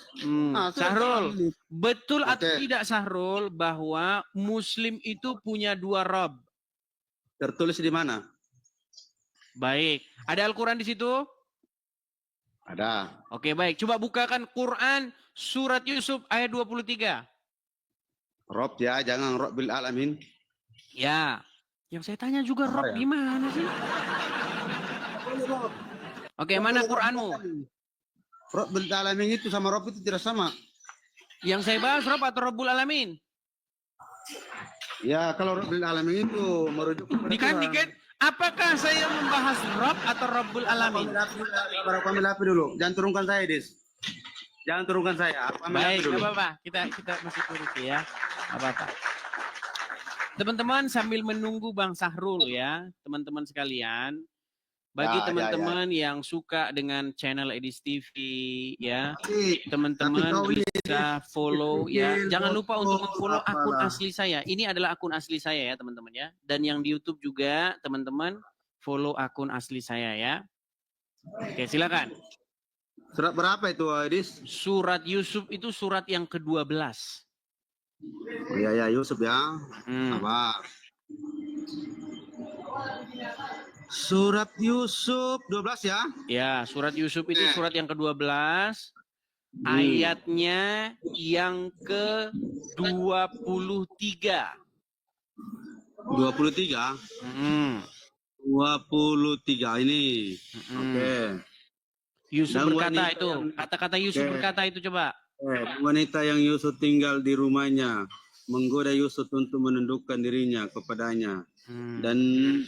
Sahrul, betul atau tidak Sahrul bahwa Muslim itu punya dua Rob? Tertulis di mana? Baik, ada Al-Quran di situ? Ada. Oke baik, coba bukakan Quran surat Yusuf ayat 23. Rob ya, jangan Rob bil alamin. Ya, yang saya tanya juga Rob gimana sih? Oke, mana Quranmu? Rabbul Alamin itu sama Rabb itu tidak sama. Yang saya bahas Rabb atau Rabbul Alamin? Ya, kalau Rabbul Alamin itu merujuk kepada Dikit. Apakah saya membahas Rabb atau Rabbul Alamin? Ambil api dulu. Jangan turunkan saya, Dis. Jangan turunkan saya. Baik, nggak apa-apa. Kita masih turut ya. Apa-apa. Teman-teman sambil menunggu Bang Sahrul ya, teman-teman sekalian. Bagi teman-teman yang suka dengan channel Edis TV ya, teman-teman bisa follow ya. Jangan lupa untuk follow akun asli saya. Ini adalah akun asli saya ya teman-teman ya. Dan yang di YouTube juga teman-teman follow akun asli saya ya. Oke, silakan. Surat berapa itu, Edis? Surat Yusuf itu surat yang ke-12. Oh ya Yusuf ya. Apa? Surat Yusuf 12 ya? Ya, surat Yusuf itu surat yang ke-12. Ayatnya yang ke-23. 23? 23 ini. Oke. Yusuf berkata itu. Kata-kata Yusuf berkata itu coba. Wanita yang Yusuf tinggal di rumahnya menggoda Yusuf untuk menundukkan dirinya kepadanya. Dan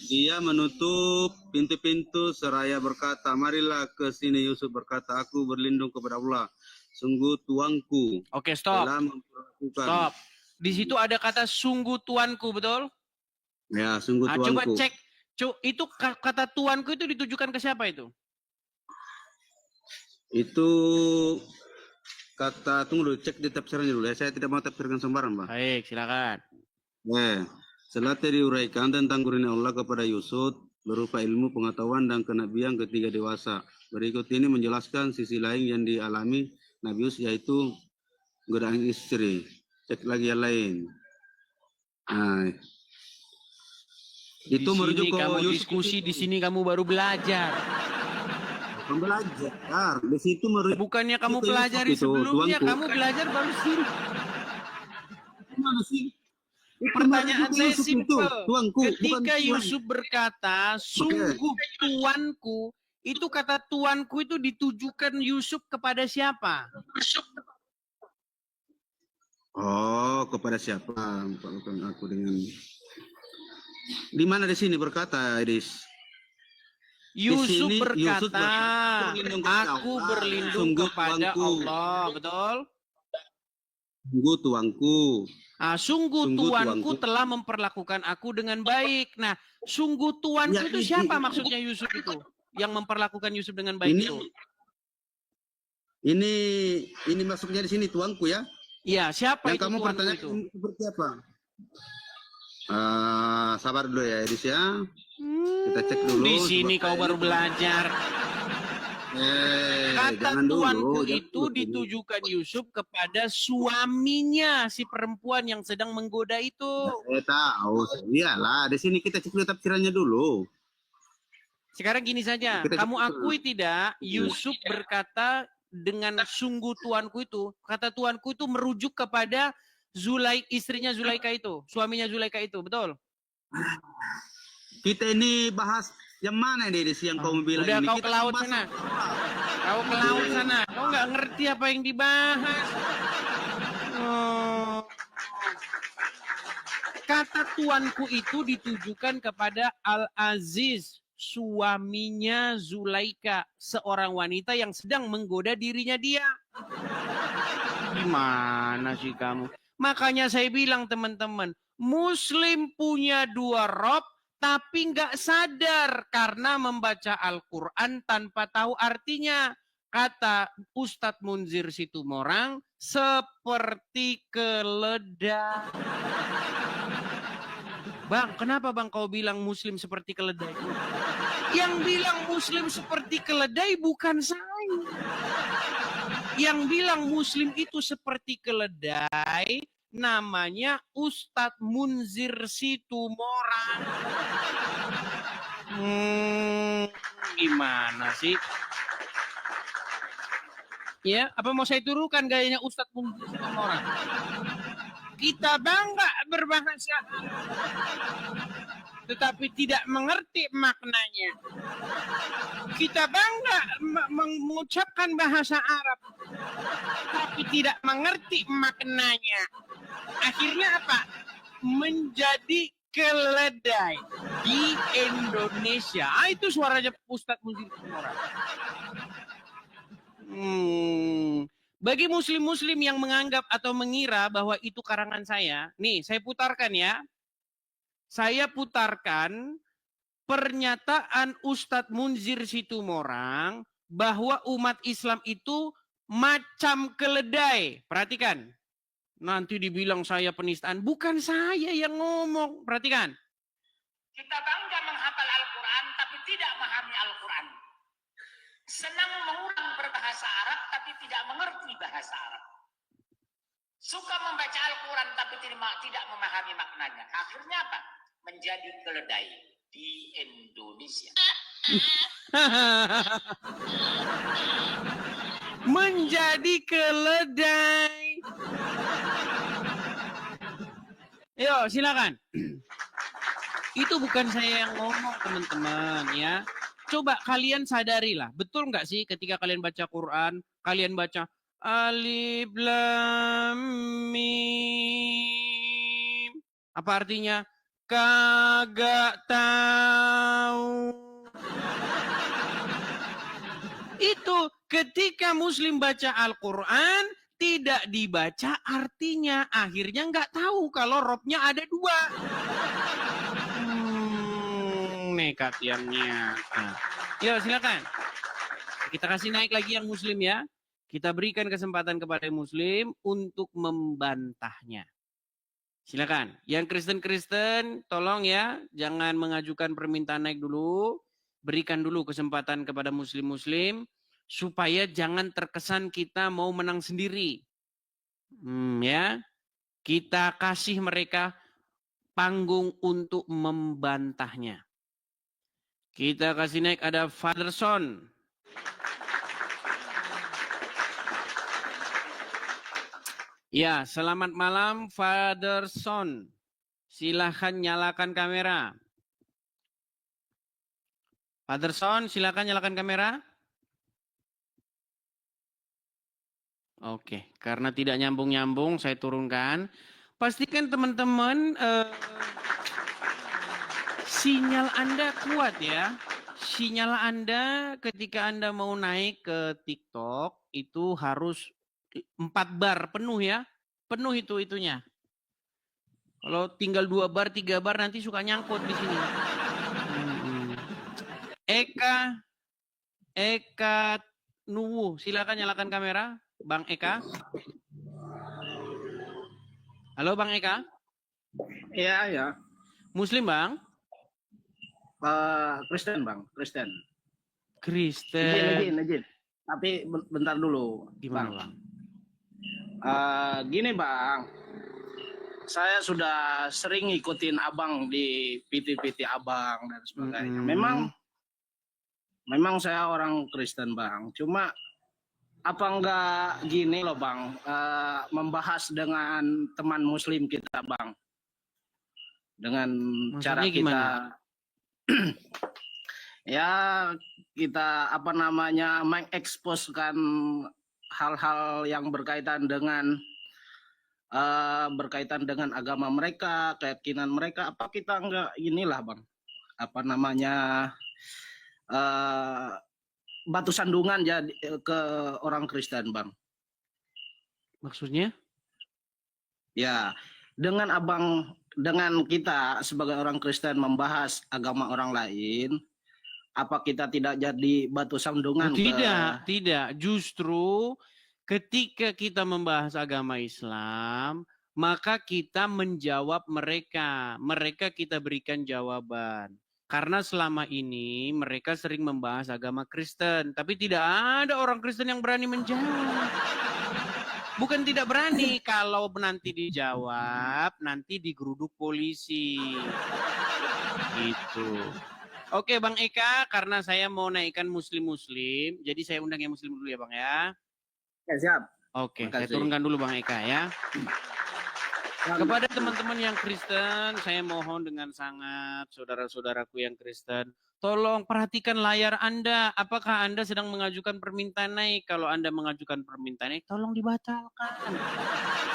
dia menutup pintu-pintu seraya berkata, marilah ke sini. Yusuf berkata, aku berlindung kepada Allah. Sungguh tuanku. Oke, stop. Stop. Di situ ada kata sungguh tuanku, betul? Ya, sungguh tuanku. Coba cek. Itu kata tuanku itu ditujukan ke siapa itu? Itu kata, tunggu dulu, cek di tafsirannya dulu ya. Saya tidak mau tafsirkan sembarang, Pak. Baik, silakan. Setelah diuraikan tentang kurnia Allah kepada Yusuf berupa ilmu, pengetahuan, dan kenabian ketika dewasa. Berikut ini menjelaskan sisi lain yang dialami Nabi Yusuf, yaitu godaan istri. Cek lagi yang lain. Itu merujuk ke kamu diskusi, di sini kamu baru belajar. Belajar. Di situ merujuk. Bukannya kamu pelajari sebelumnya, kamu belajar baru sini. Gimana sih? Pertanyaan saya simpel. Ketika bukan Yusuf berkata, sungguh tuanku, itu kata tuanku itu ditujukan Yusuf kepada siapa? Oh, kepada siapa? Bukan aku dengan. Di mana di sini berkata, Edis? Yusuf berkata, aku berlindung kepada Allah, betul? Sungguh tuanku. Sungguh tuanku telah memperlakukan aku dengan baik. Nah, sungguh tuanku itu siapa maksudnya Yusuf itu? Yang memperlakukan Yusuf dengan baik itu? Ini masuknya di sini tuanku ya? Iya, siapa yang itu kamu tuanku itu? Seperti apa? Sabar dulu ya, Edis ya. Kita cek dulu. Di sini kau baru belajar. Kata tuanku itu ditujukan Yusuf kepada suaminya, si perempuan yang sedang menggoda itu. Tahu, iyalah. Di sini kita cek dulu tafsirannya dulu. Sekarang gini saja, kamu akui tidak? Yusuf berkata dengan sungguh tuanku itu, kata tuanku itu merujuk kepada istrinya Zulaika itu, suaminya Zulaika itu, betul? Kita ini bahas yang mana nih yang kamu bilang udah ini? Kau ke laut sana. Kau ke laut sana. Kau nggak ngerti apa yang dibahas. Kata tuanku itu ditujukan kepada Al-Aziz, suaminya Zulaika, seorang wanita yang sedang menggoda dirinya dia. Gimana sih kamu? Makanya saya bilang teman-teman, Muslim punya dua Rob, tapi nggak sadar karena membaca Al-Quran tanpa tahu artinya. Kata Ustadz Munzir Situmorang, seperti keledai. Bang, kenapa bang kau bilang Muslim seperti keledai? Yang bilang Muslim seperti keledai bukan saya. Yang bilang Muslim itu seperti keledai namanya Ustadz Munzir Situmorang. Gimana sih? Ya, apa mau saya turunkan gayanya Ustadz Munzir Situmorang? Kita bangga berbahasa. tetapi tidak mengerti maknanya. Kita bangga mengucapkan bahasa Arab, tapi tidak mengerti maknanya. Akhirnya apa? Menjadi keledai di Indonesia. Itu suaranya Ustadz Munzir Situmorang. Bagi muslim-muslim yang menganggap atau mengira bahwa itu karangan saya, nih saya putarkan ya. Saya putarkan pernyataan Ustadz Munzir Situmorang bahwa umat Islam itu macam keledai. Perhatikan. Nanti dibilang saya penistaan. Bukan saya yang ngomong. Perhatikan. Kita bangga menghafal Al-Quran tapi tidak memahami Al-Quran. Senang mengulang berbahasa Arab tapi tidak mengerti bahasa Arab. Suka membaca Al-Quran tapi tidak memahami maknanya. Akhirnya apa? Menjadi keledai di Indonesia. Menjadi keledai. Yo, silakan. Itu bukan saya yang ngomong, teman-teman ya. Coba kalian sadarilah, betul nggak sih ketika kalian baca Quran, kalian baca Alif Lam Mim. Apa artinya? Kagak tahu. Itu ketika Muslim baca Al-Quran, tidak dibaca artinya. Akhirnya nggak tahu kalau robnya ada dua. Nekat yangnya. Nah. Yo, silakan. Kita kasih naik lagi yang Muslim ya. Kita berikan kesempatan kepada Muslim untuk membantahnya. Silakan. Yang Kristen-Kristen, tolong ya, jangan mengajukan permintaan naik dulu. Berikan dulu kesempatan kepada Muslim-Muslim supaya jangan terkesan kita mau menang sendiri. Ya, kita kasih mereka panggung untuk membantahnya. Kita kasih naik ada Father Son. Ya, selamat malam Father Son. Silahkan nyalakan kamera. Father Son, silahkan nyalakan kamera. Oke, karena tidak nyambung-nyambung saya turunkan. Pastikan teman-teman sinyal Anda kuat ya. Sinyal Anda ketika Anda mau naik ke TikTok itu harus 4 bar penuh ya. Penuh itunya. Kalau tinggal 2 bar, 3 bar nanti suka nyangkut di sini. Eka Nuwu, silakan nyalakan kamera, Bang Eka. Halo Bang Eka. Iya, ya. Muslim Bang? Kristen Bang, Kristen. Kristen. Izin. Tapi bentar dulu. Gimana Bang? Gini Bang, saya sudah sering ngikutin Abang di PT-PT Abang dan sebagainya. Memang saya orang Kristen Bang, cuma apa enggak gini loh Bang, membahas dengan teman Muslim kita Bang, dengan maksudnya cara kita ya kita mengeksposkan hal-hal yang berkaitan dengan agama mereka, keyakinan mereka. Apa kita enggak inilah Bang, batu sandungan jadi ke orang Kristen Bang. Maksudnya? Ya, dengan kita sebagai orang Kristen membahas agama orang lain, apa kita tidak jadi batu sandungan? Tidak. Justru ketika kita membahas agama Islam, maka kita menjawab mereka. Mereka kita berikan jawaban. Karena selama ini mereka sering membahas agama Kristen. Tapi tidak ada orang Kristen yang berani menjawab. Bukan tidak berani. Kalau nanti dijawab, nanti digeruduk polisi. Gitu. Oke Bang Eka, karena saya mau naikkan Muslim-Muslim, jadi saya undang yang Muslim dulu ya Bang ya. Ya siap. Oke, saya turunkan dulu Bang Eka ya. Kepada teman-teman yang Kristen, saya mohon dengan sangat, saudara-saudaraku yang Kristen, tolong perhatikan layar Anda. Apakah Anda sedang mengajukan permintaan naik? Kalau Anda mengajukan permintaan naik, tolong dibatalkan.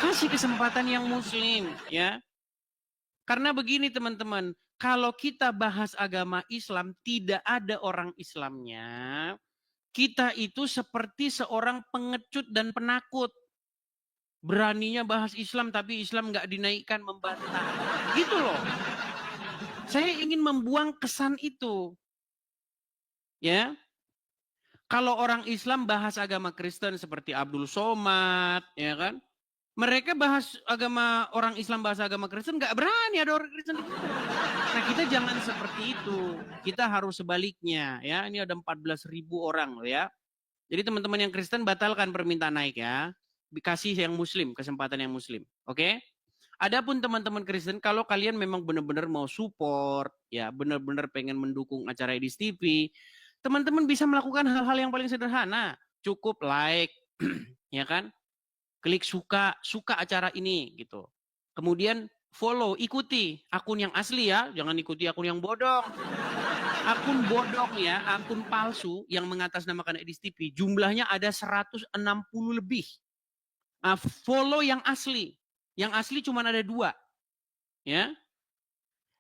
Kasih kesempatan yang Muslim, ya. Karena begini teman-teman, kalau kita bahas agama Islam, tidak ada orang Islamnya. Kita itu seperti seorang pengecut dan penakut. Beraninya bahas Islam tapi Islam nggak dinaikkan, membantah. Gitu loh. Saya ingin membuang kesan itu. Ya. Kalau orang Islam bahas agama Kristen seperti Abdul Somad, ya kan? Mereka bahas agama, orang Islam bahas agama Kristen nggak berani ada orang Kristen. Nah, kita jangan seperti itu. Kita harus sebaliknya, ya. Ini ada 14.000 orang loh ya. Jadi teman-teman yang Kristen batalkan permintaan naik ya. Dikasih yang Muslim, kesempatan yang Muslim. Oke? Adapun teman-teman Kristen, kalau kalian memang benar-benar mau support, ya benar-benar pengen mendukung acara Edis TV, teman-teman bisa melakukan hal-hal yang paling sederhana. Cukup like, ya kan? Klik suka acara ini gitu. Kemudian follow, ikuti akun yang asli ya, jangan ikuti akun yang bodong. Akun bodong ya, akun palsu yang mengatasnamakan Edis TV, jumlahnya ada 160 lebih. Follow yang asli. Yang asli cuma ada 2. Ya.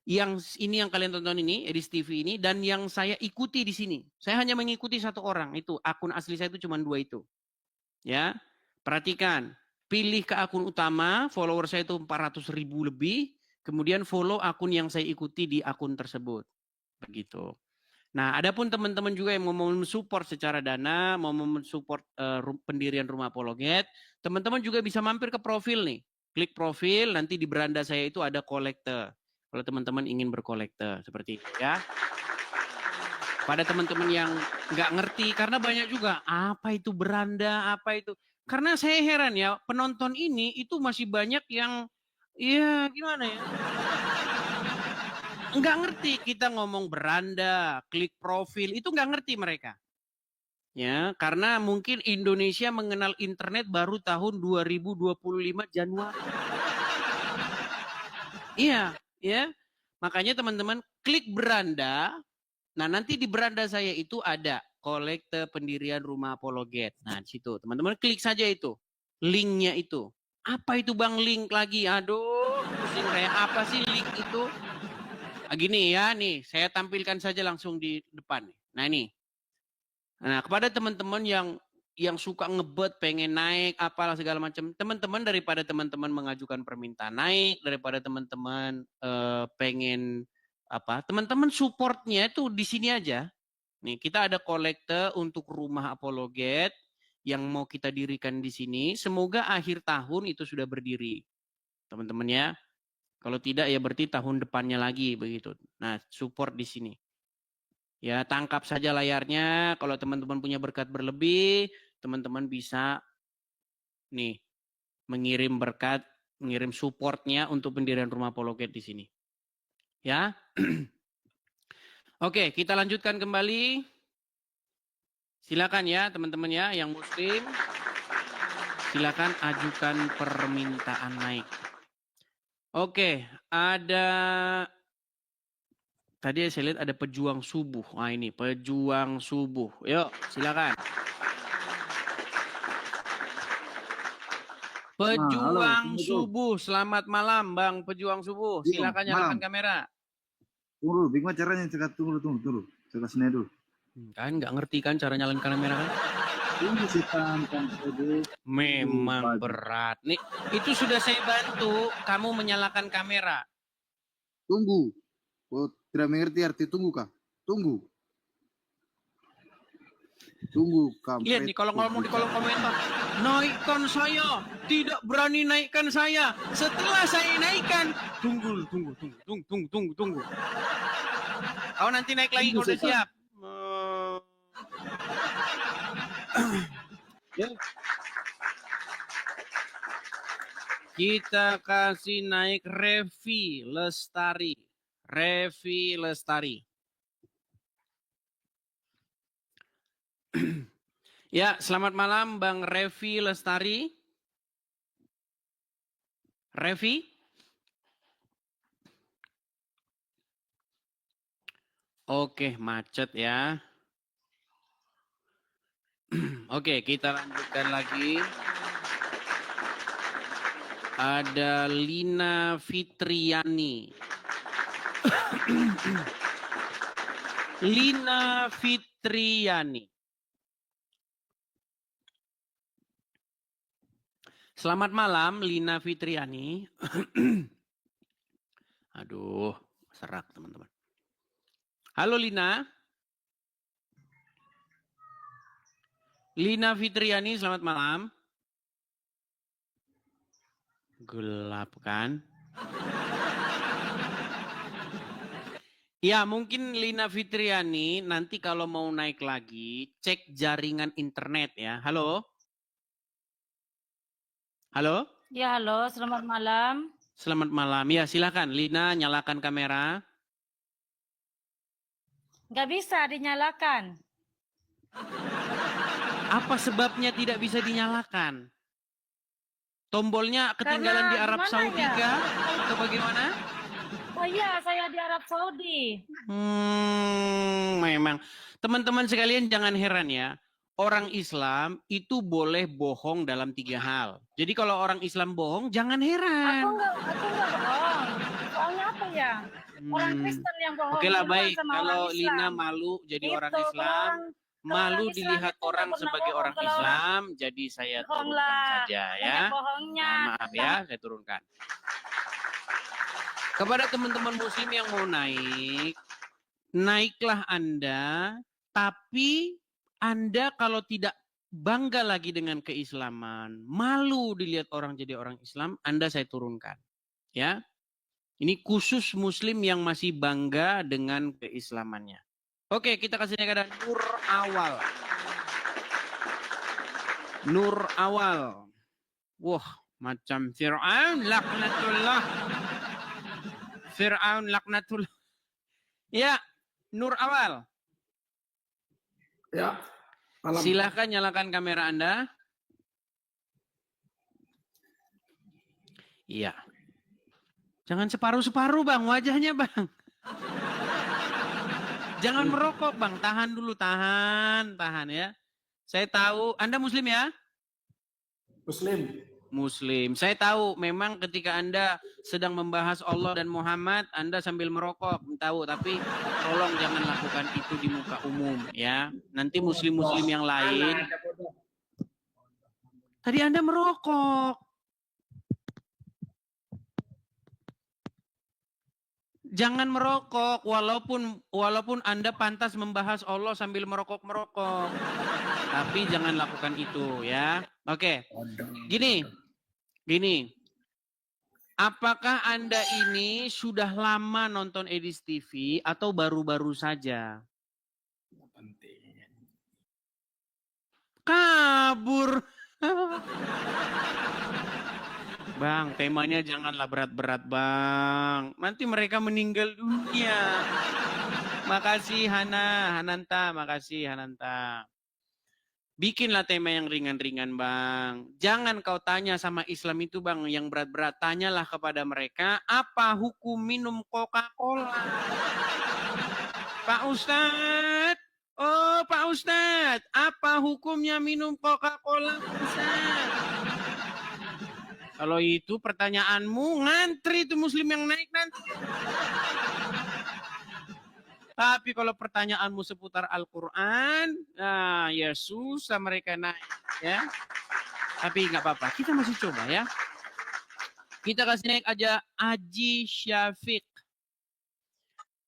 Yang ini yang kalian tonton ini, Edis TV ini, dan yang saya ikuti di sini. Saya hanya mengikuti 1 orang, itu akun asli saya itu cuma 2 itu. Ya. Perhatikan, pilih ke akun utama, follower saya itu 400.000 lebih, kemudian follow akun yang saya ikuti di akun tersebut. Begitu. Nah, adapun teman-teman juga yang mau mensupport secara dana, mau mensupport pendirian Rumah Apologet, teman-teman juga bisa mampir ke profil nih. Klik profil, nanti di beranda saya itu ada kolekte. Kalau teman-teman ingin berkolekte, seperti itu ya. Pada teman-teman yang nggak ngerti, karena banyak juga, apa itu beranda, apa itu. Karena saya heran ya, penonton ini itu masih banyak yang, ya gimana ya. Nggak ngerti kita ngomong beranda, klik profil, itu nggak ngerti mereka. Ya, karena mungkin Indonesia mengenal internet baru tahun 2025 Januari. Iya, ya. Makanya teman-teman klik beranda. Nah, nanti di beranda saya itu ada kolekte pendirian Rumah Apologet. Nah, di situ teman-teman klik saja itu. Linknya itu. Apa itu Bang link lagi? Aduh, pusing kayak apa sih link itu? Gini ya, nih saya tampilkan saja langsung di depan. Nah ini, nah kepada teman-teman yang suka ngebet, pengen naik, apalah segala macam, teman-teman daripada teman-teman mengajukan permintaan naik, daripada teman-teman pengen apa, teman-teman supportnya itu di sini aja. Nih kita ada kolekte untuk Rumah Apologet yang mau kita dirikan di sini. Semoga akhir tahun itu sudah berdiri, teman-teman ya. Kalau tidak ya berarti tahun depannya lagi begitu. Nah, support di sini. Ya, tangkap saja layarnya. Kalau teman-teman punya berkat berlebih, teman-teman bisa nih mengirim berkat, mengirim supportnya untuk pendirian Rumah Apologet di sini. Ya. Oke, kita lanjutkan kembali. Silakan ya teman-teman ya yang Muslim. Silakan ajukan permintaan naik. Oke, ada tadi saya lihat ada pejuang subuh. Wah ini pejuang subuh. Yuk, silakan. Pejuang subuh, selamat malam Bang Pejuang subuh. Silakan nyalakan kamera. Tunggu, bagaimana caranya? Tunggu. Saya kasih dulu. Kan nggak ngerti kan cara nyalain kamera kan? Memang berat. Nih, itu sudah saya bantu kamu menyalakan kamera. Tunggu. Oh, tidak mengerti arti tunggu kah? Tunggu. Lihat nih kalau ngomong di kolom komentar. Naikkan saya. Tidak berani naikkan saya. Setelah saya naikkan. Tunggu. Kau nanti naik lagi kalau udah siap. Kita kasih naik Revi Lestari. Ya, selamat malam Bang Revi Lestari. Revi? Oke, macet ya. Oke, kita lanjutkan lagi. Ada Lina Fitriani. Lina Fitriani. Selamat malam, Lina Fitriani. Aduh, serak teman-teman. Halo Lina. Lina Fitriani, selamat malam. Gelap kan? Ya, mungkin Lina Fitriani nanti kalau mau naik lagi, cek jaringan internet ya. Halo? Halo? Ya, halo. Selamat malam. Selamat malam. Ya, silakan Lina, nyalakan kamera. Nggak bisa dinyalakan. Apa sebabnya tidak bisa dinyalakan? Tombolnya ketinggalan di Arab Saudi kah? Atau bagaimana? Oh iya, saya di Arab Saudi. Memang. Teman-teman sekalian jangan heran ya. Orang Islam itu boleh bohong dalam 3 hal. Jadi kalau orang Islam bohong, jangan heran. Aku nggak bohong. Soalnya apa ya? Orang Kristen yang bohong. Oke lah, baik. Kalau Lina malu jadi orang Islam, malu dilihat orang sebagai orang Islam, jadi saya turunkan saja ya. Maaf ya, saya turunkan. Kepada teman-teman muslim yang mau naik, naiklah Anda, tapi Anda kalau tidak bangga lagi dengan keislaman, malu dilihat orang jadi orang Islam, Anda saya turunkan. Ya. Ini khusus muslim yang masih bangga dengan keislamannya. Oke, kita kasih kepada Nur Awal. Nur Awal. Wah, macam Fir'aun laknatullah. Fir'aun laknatullah. Ya, Nur Awal. Ya. Malam. Silahkan nyalakan kamera Anda. Iya. Jangan separuh-separuh Bang, wajahnya Bang. Jangan merokok Bang, tahan dulu, tahan ya. Saya tahu, Anda Muslim ya? Muslim. Muslim. Saya tahu memang ketika Anda sedang membahas Allah dan Muhammad, Anda sambil merokok, tahu. Tapi tolong jangan lakukan itu di muka umum ya. Nanti muslim-muslim yang lain. Tadi Anda merokok. Jangan merokok walaupun Anda pantas membahas Allah sambil merokok-merokok. Tapi jangan lakukan itu ya. Oke. Gini. Apakah Anda ini sudah lama nonton Edis TV atau baru-baru saja? Kabur. Bang, temanya janganlah berat-berat, Bang. Nanti mereka meninggal dunia. Makasih Hananta, makasih Hananta. Bikinlah tema yang ringan-ringan, Bang. Jangan kau tanya sama Islam itu, Bang, yang berat-berat. Tanyalah kepada mereka, apa hukum minum Coca-Cola? Pak Ustadz, oh Pak Ustadz, apa hukumnya minum Coca-Cola, Ustadz? Kalau itu pertanyaanmu, ngantri itu muslim yang naik nanti. Tapi kalau pertanyaanmu seputar Al-Quran, nah ya susah mereka naik. Ya. Tapi nggak apa-apa, kita masih coba ya. Kita kasih naik aja Aji Syafiq.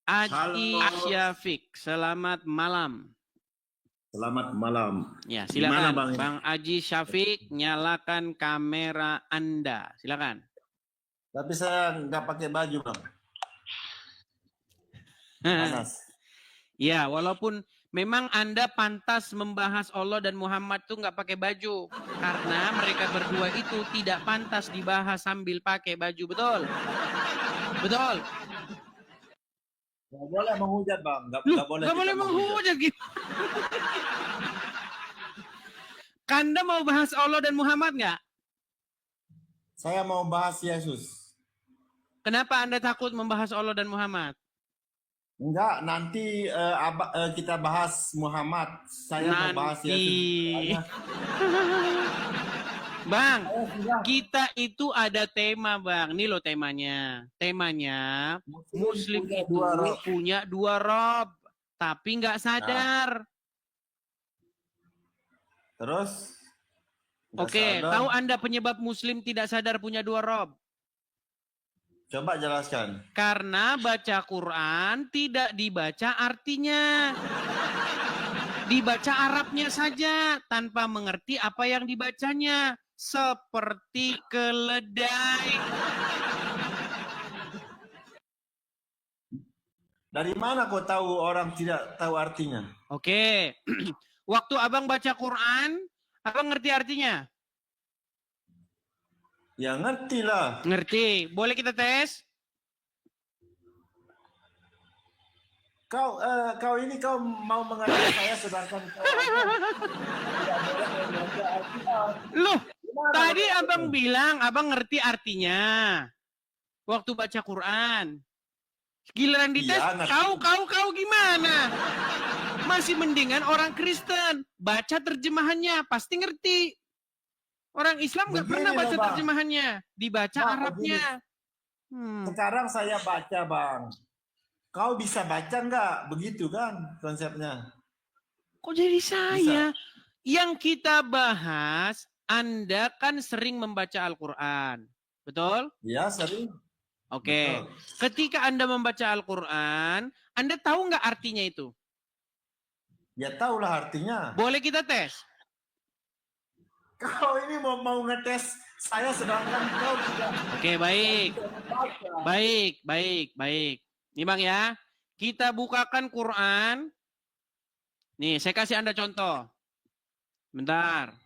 Aji Syafiq, selamat malam. Selamat malam. Ya, silakan Bang Aji Syafiq, nyalakan kamera Anda. Silakan. Tapi saya nggak pakai baju, Bang. Panas. Ya, walaupun memang Anda pantas membahas Allah dan Muhammad tuh nggak pakai baju. Karena mereka berdua itu tidak pantas dibahas sambil pakai baju. Betul? Betul? Nggak boleh menghujat, Bang. Nggak boleh menghujat gitu. Anda mau bahas Allah dan Muhammad nggak? Saya mau bahas Yesus. Kenapa Anda takut membahas Allah dan Muhammad? Enggak, nanti kita bahas Muhammad. Saya mau bahas Nanti. Bang, kita itu ada tema, Bang. Ini loh temanya. Temanya, Muslim itu punya dua rob, tapi nggak sadar. Terus? Oke, tahu Anda penyebab Muslim tidak sadar punya dua rob? Coba jelaskan. Karena baca Quran tidak dibaca artinya. Dibaca Arabnya saja tanpa mengerti apa yang dibacanya. Seperti keledai. Dari mana kau tahu orang tidak tahu artinya? Oke. Waktu abang baca Quran, abang ngerti artinya? Ya ngerti lah. Ngerti. Boleh kita tes? Kau mau mengajak saya sedangkan kau tidak boleh membaca Alkitab. Loh, tadi abang bilang abang ngerti artinya waktu baca Quran. Giliran dites, kau gimana? Masih mendingan orang Kristen baca terjemahannya, pasti ngerti. Orang Islam nggak pernah baca terjemahannya, dibaca Arabnya. Sekarang saya baca, Bang. Kau bisa baca nggak? Begitu kan konsepnya? Kok jadi saya? Bisa. Yang kita bahas, Anda kan sering membaca Al-Quran. Betul? Ya, sering. Oke. Ketika Anda membaca Al-Quran, Anda tahu nggak artinya itu? Ya tahulah artinya. Boleh kita tes? Kau ini mau ngetes saya sedangkan kau tidak. Oke, baik. Baik. Nih Bang ya, kita bukakan Quran. Nih, saya kasih Anda contoh. Bentar.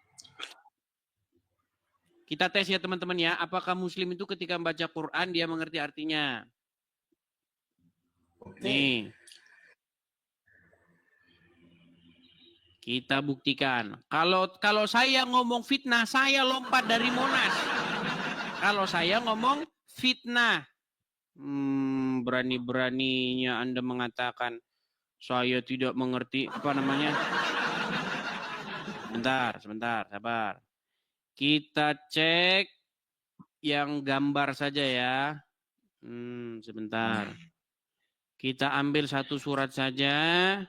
Kita tes ya teman-teman ya, apakah Muslim itu ketika membaca Quran dia mengerti artinya? Oke. Nih. Kita buktikan. Kalau saya ngomong fitnah, saya lompat dari Monas. Kalau saya ngomong fitnah, berani-beraninya Anda mengatakan saya tidak mengerti apa namanya. Sebentar, sabar. Kita cek yang gambar saja ya. Sebentar. Kita ambil satu surat saja.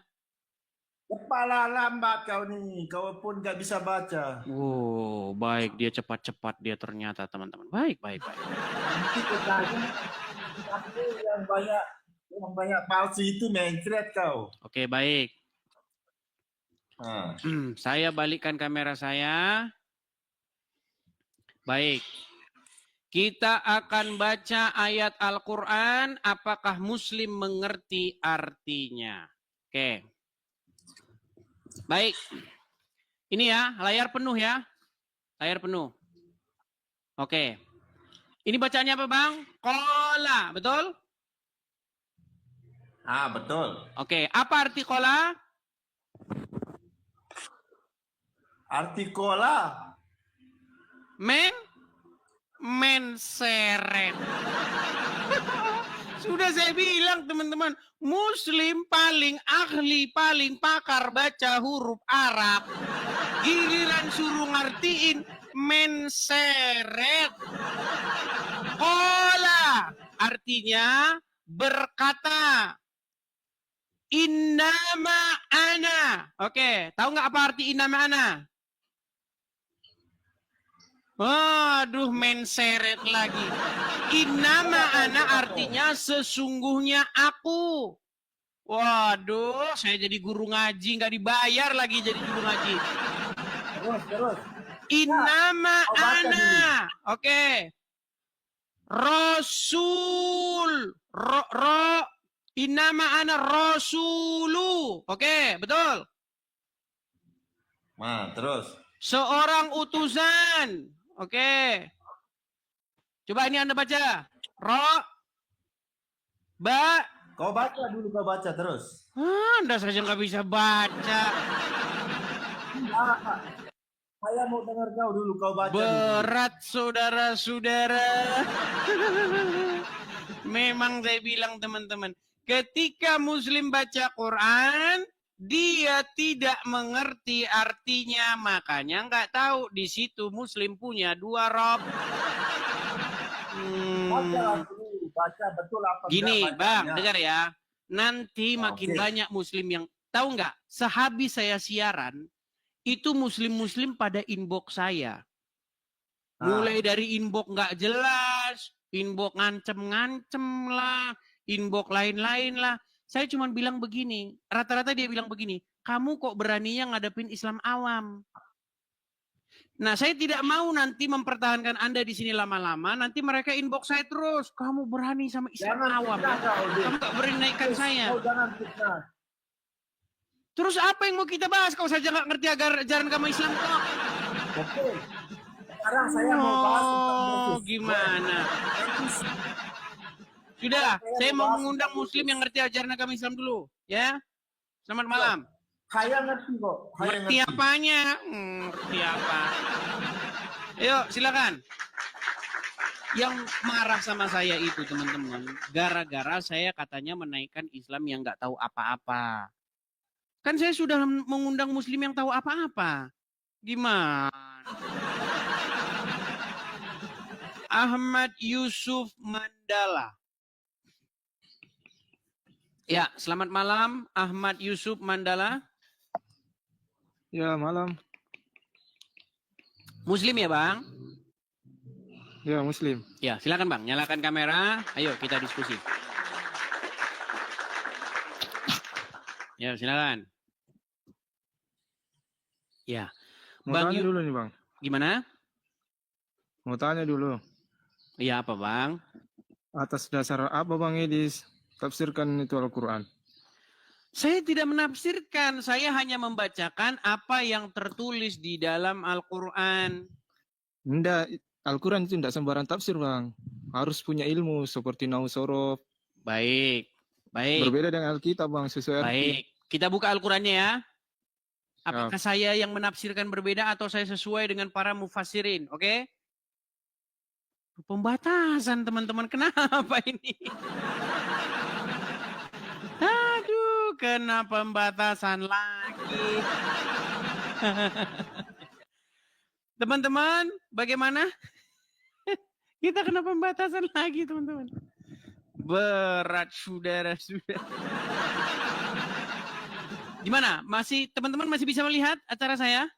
Kepala lambat kau nih, kau pun gak bisa baca. Oh, baik, dia cepat-cepat dia ternyata teman-teman. Baik. Nanti yang banyak palsu itu mencret kau. Oke, baik. Saya balikkan kamera saya. Baik. Kita akan baca ayat Al-Quran. Apakah Muslim mengerti artinya? Oke. Baik. Ini ya, layar penuh ya. Layar penuh. Oke. Ini bacanya apa, Bang? Kola, betul? Betul. Oke, apa arti kola? Arti kola? Menseret. Sudah saya bilang teman-teman, Muslim paling ahli, paling pakar baca huruf Arab. Giliran suruh ngertiin menseret. Qala artinya berkata. Innama ana. Oke, tahu nggak apa arti innama ana? Waduh, menseret lagi. Innama ana artinya sesungguhnya aku. Waduh, saya jadi guru ngaji, nggak dibayar lagi jadi guru ngaji. Terus. Innama ana. Oke. Rasul. Innama ana rasulu. Oke, betul. Terus. Seorang utusan. Oke. Coba ini Anda baca. Kau baca dulu, kau baca terus. Anda saja nggak bisa baca. Saya mau dengar kau dulu, kau baca. Berat saudara-saudara. Memang saya bilang teman-teman, Ketika Muslim baca Quran, dia tidak mengerti artinya, makanya nggak tahu di situ Muslim punya 2 Rob. Baca betul apa Gini, Bang, dengar ya. Nanti makin banyak Muslim yang tahu nggak? Sehabis saya siaran, itu Muslim-Muslim pada inbox saya. Mulai dari inbox nggak jelas, inbox ngancem-ngancem lah, inbox lain-lain lah. Saya cuma bilang begini, rata-rata dia bilang begini, kamu kok beraninya ngadepin Islam awam? Nah, saya tidak mau nanti mempertahankan Anda di sini lama-lama, nanti mereka inbox saya terus, kamu berani sama Islam awam, ya? Kamu tak berani naikkan saya. Terus apa yang mau kita bahas kalau saja nggak ngerti ajaran agama Islam kok? Oke. Sekarang saya mau bahas tentang gimana? Sudah, saya mau mengundang Muslim yang ngerti ajaran agama Islam dulu, ya. Selamat malam. Saya ngerti kok. Ngerti apanya? Ngerti apa? Ayo, silakan. Yang marah sama saya itu teman-teman, gara-gara saya katanya menaikkan Islam yang nggak tahu apa-apa. Kan saya sudah mengundang Muslim yang tahu apa-apa. Gimana? Ahmad Yusuf Mandala. Ya, selamat malam Ahmad Yusuf Mandala. Ya, malam. Muslim ya, Bang? Ya, Muslim. Ya, silakan Bang, nyalakan kamera. Ayo kita diskusi. Ya, silakan. Ya. Mau tanya dulu nih, Bang. Gimana? Mau tanya dulu. Iya, apa, Bang? Atas dasar apa, Bang Edis tafsirkan itu Al-Quran? Saya tidak menafsirkan, saya hanya membacakan apa yang tertulis di dalam Al-Quran. Enggak, Al-Quran itu tidak sembarang tafsir, Bang. Harus punya ilmu seperti nahwu sorof. Baik, baik. Berbeda dengan Alkitab, Bang, sesuai baik. Kita buka Al-Qurannya ya. Apakah saya yang menafsirkan berbeda atau saya sesuai dengan para mufassirin, oke? Pembatasan teman-teman, kenapa ini? Aduh, kena pembatasan lagi. Teman-teman, bagaimana? Kita kena pembatasan lagi, teman-teman. Berat, saudara-saudara. Gimana? Masih teman-teman masih bisa melihat acara saya?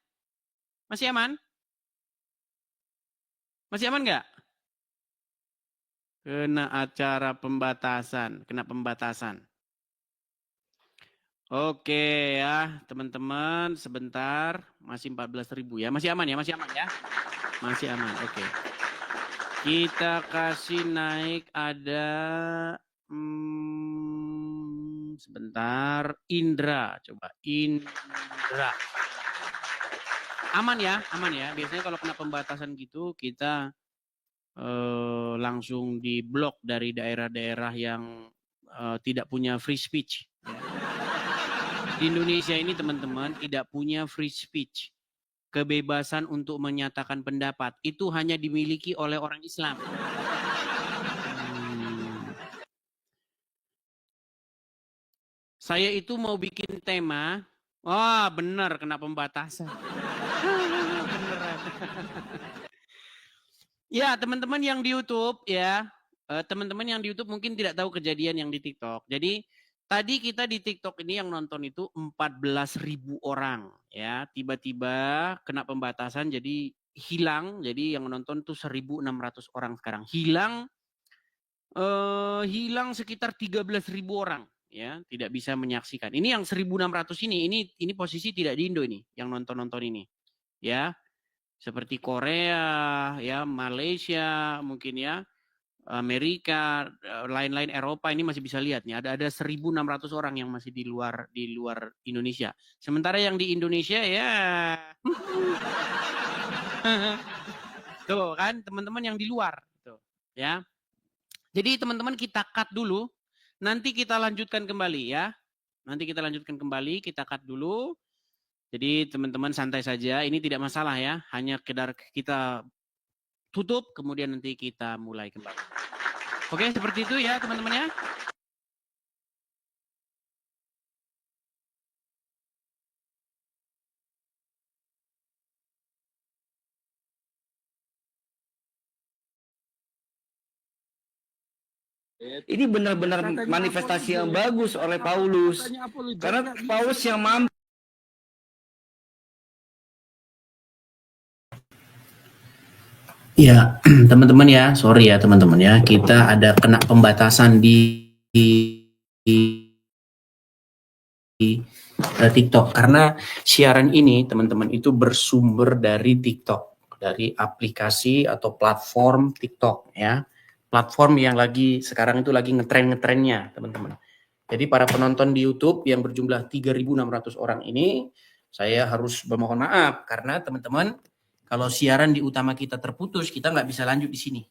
Masih aman? Masih aman nggak? Kena acara pembatasan, kena pembatasan. Oke ya, teman-teman, sebentar, masih 14.000 ya, masih aman ya, masih aman ya, masih aman. Oke, kita kasih naik ada, sebentar, Indra, coba Indra. Aman ya, aman ya. Biasanya kalau kena pembatasan gitu, kita langsung diblok dari daerah-daerah yang tidak punya free speech. Ya. Di Indonesia ini teman-teman tidak punya free speech. Kebebasan untuk menyatakan pendapat itu hanya dimiliki oleh orang Islam. Saya itu mau bikin tema, wah benar kena pembatasan. Beneran. Ya, teman-teman yang di YouTube ya, teman-teman yang di YouTube mungkin tidak tahu kejadian yang di TikTok. Jadi tadi kita di TikTok ini yang nonton itu 14.000 orang ya, tiba-tiba kena pembatasan jadi hilang. Jadi yang nonton tuh 1.600 orang sekarang. Hilang sekitar 13.000 orang ya, tidak bisa menyaksikan. Ini yang 1.600 ini posisi tidak di Indo ini yang nonton ini. Ya. Seperti Korea, ya, Malaysia, mungkin ya, Amerika, lain-lain Eropa ini masih bisa lihat nih. Ada 1.600 orang yang masih di luar Indonesia. Sementara yang di Indonesia ya, tuh kan teman-teman yang di luar, tuh, ya. Jadi teman-teman kita cut dulu, nanti kita lanjutkan kembali ya. Nanti kita lanjutkan kembali, kita cut dulu. Jadi teman-teman santai saja, ini tidak masalah ya, hanya sekedar kita tutup, kemudian nanti kita mulai kembali. Oke, seperti itu ya teman-teman ya. Ini benar-benar manifestasi yang bagus oleh Paulus. Karena Paulus yang mampu. Ya, teman-teman ya, sorry ya teman-teman ya, kita ada kena pembatasan di TikTok karena siaran ini teman-teman itu bersumber dari TikTok, dari aplikasi atau platform TikTok ya, platform yang sekarang itu lagi ngetren-ngetrennya teman-teman. Jadi para penonton di YouTube yang berjumlah 3.600 orang ini, saya harus bermohon maaf karena teman-teman kalau siaran di utama kita terputus, kita nggak bisa lanjut di sini.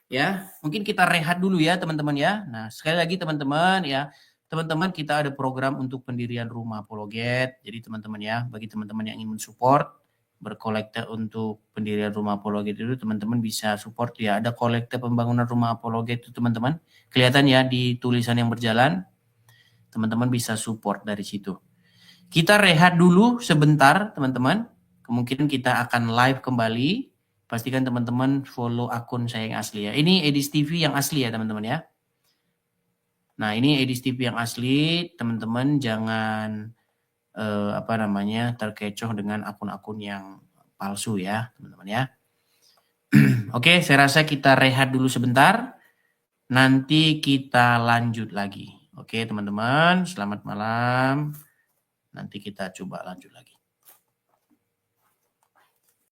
Ya, mungkin kita rehat dulu ya teman-teman ya. Nah, sekali lagi teman-teman ya, teman-teman kita ada program untuk pendirian rumah apologet. Jadi teman-teman ya, bagi teman-teman yang ingin mensupport, berkolekte untuk pendirian rumah apologet itu teman-teman bisa support ya. Ada kolekte pembangunan rumah apologet itu teman-teman. Kelihatan ya di tulisan yang berjalan. Teman-teman bisa support dari situ. Kita rehat dulu sebentar teman-teman. Kemungkinan kita akan live kembali. Pastikan teman-teman follow akun saya yang asli ya. Ini Edis TV yang asli ya teman-teman ya. Nah ini Edis TV yang asli. Teman-teman jangan terkecoh dengan akun-akun yang palsu ya teman-teman ya. Oke, saya rasa kita rehat dulu sebentar. Nanti kita lanjut lagi. Oke teman-teman, selamat malam. Nanti kita coba lanjut lagi.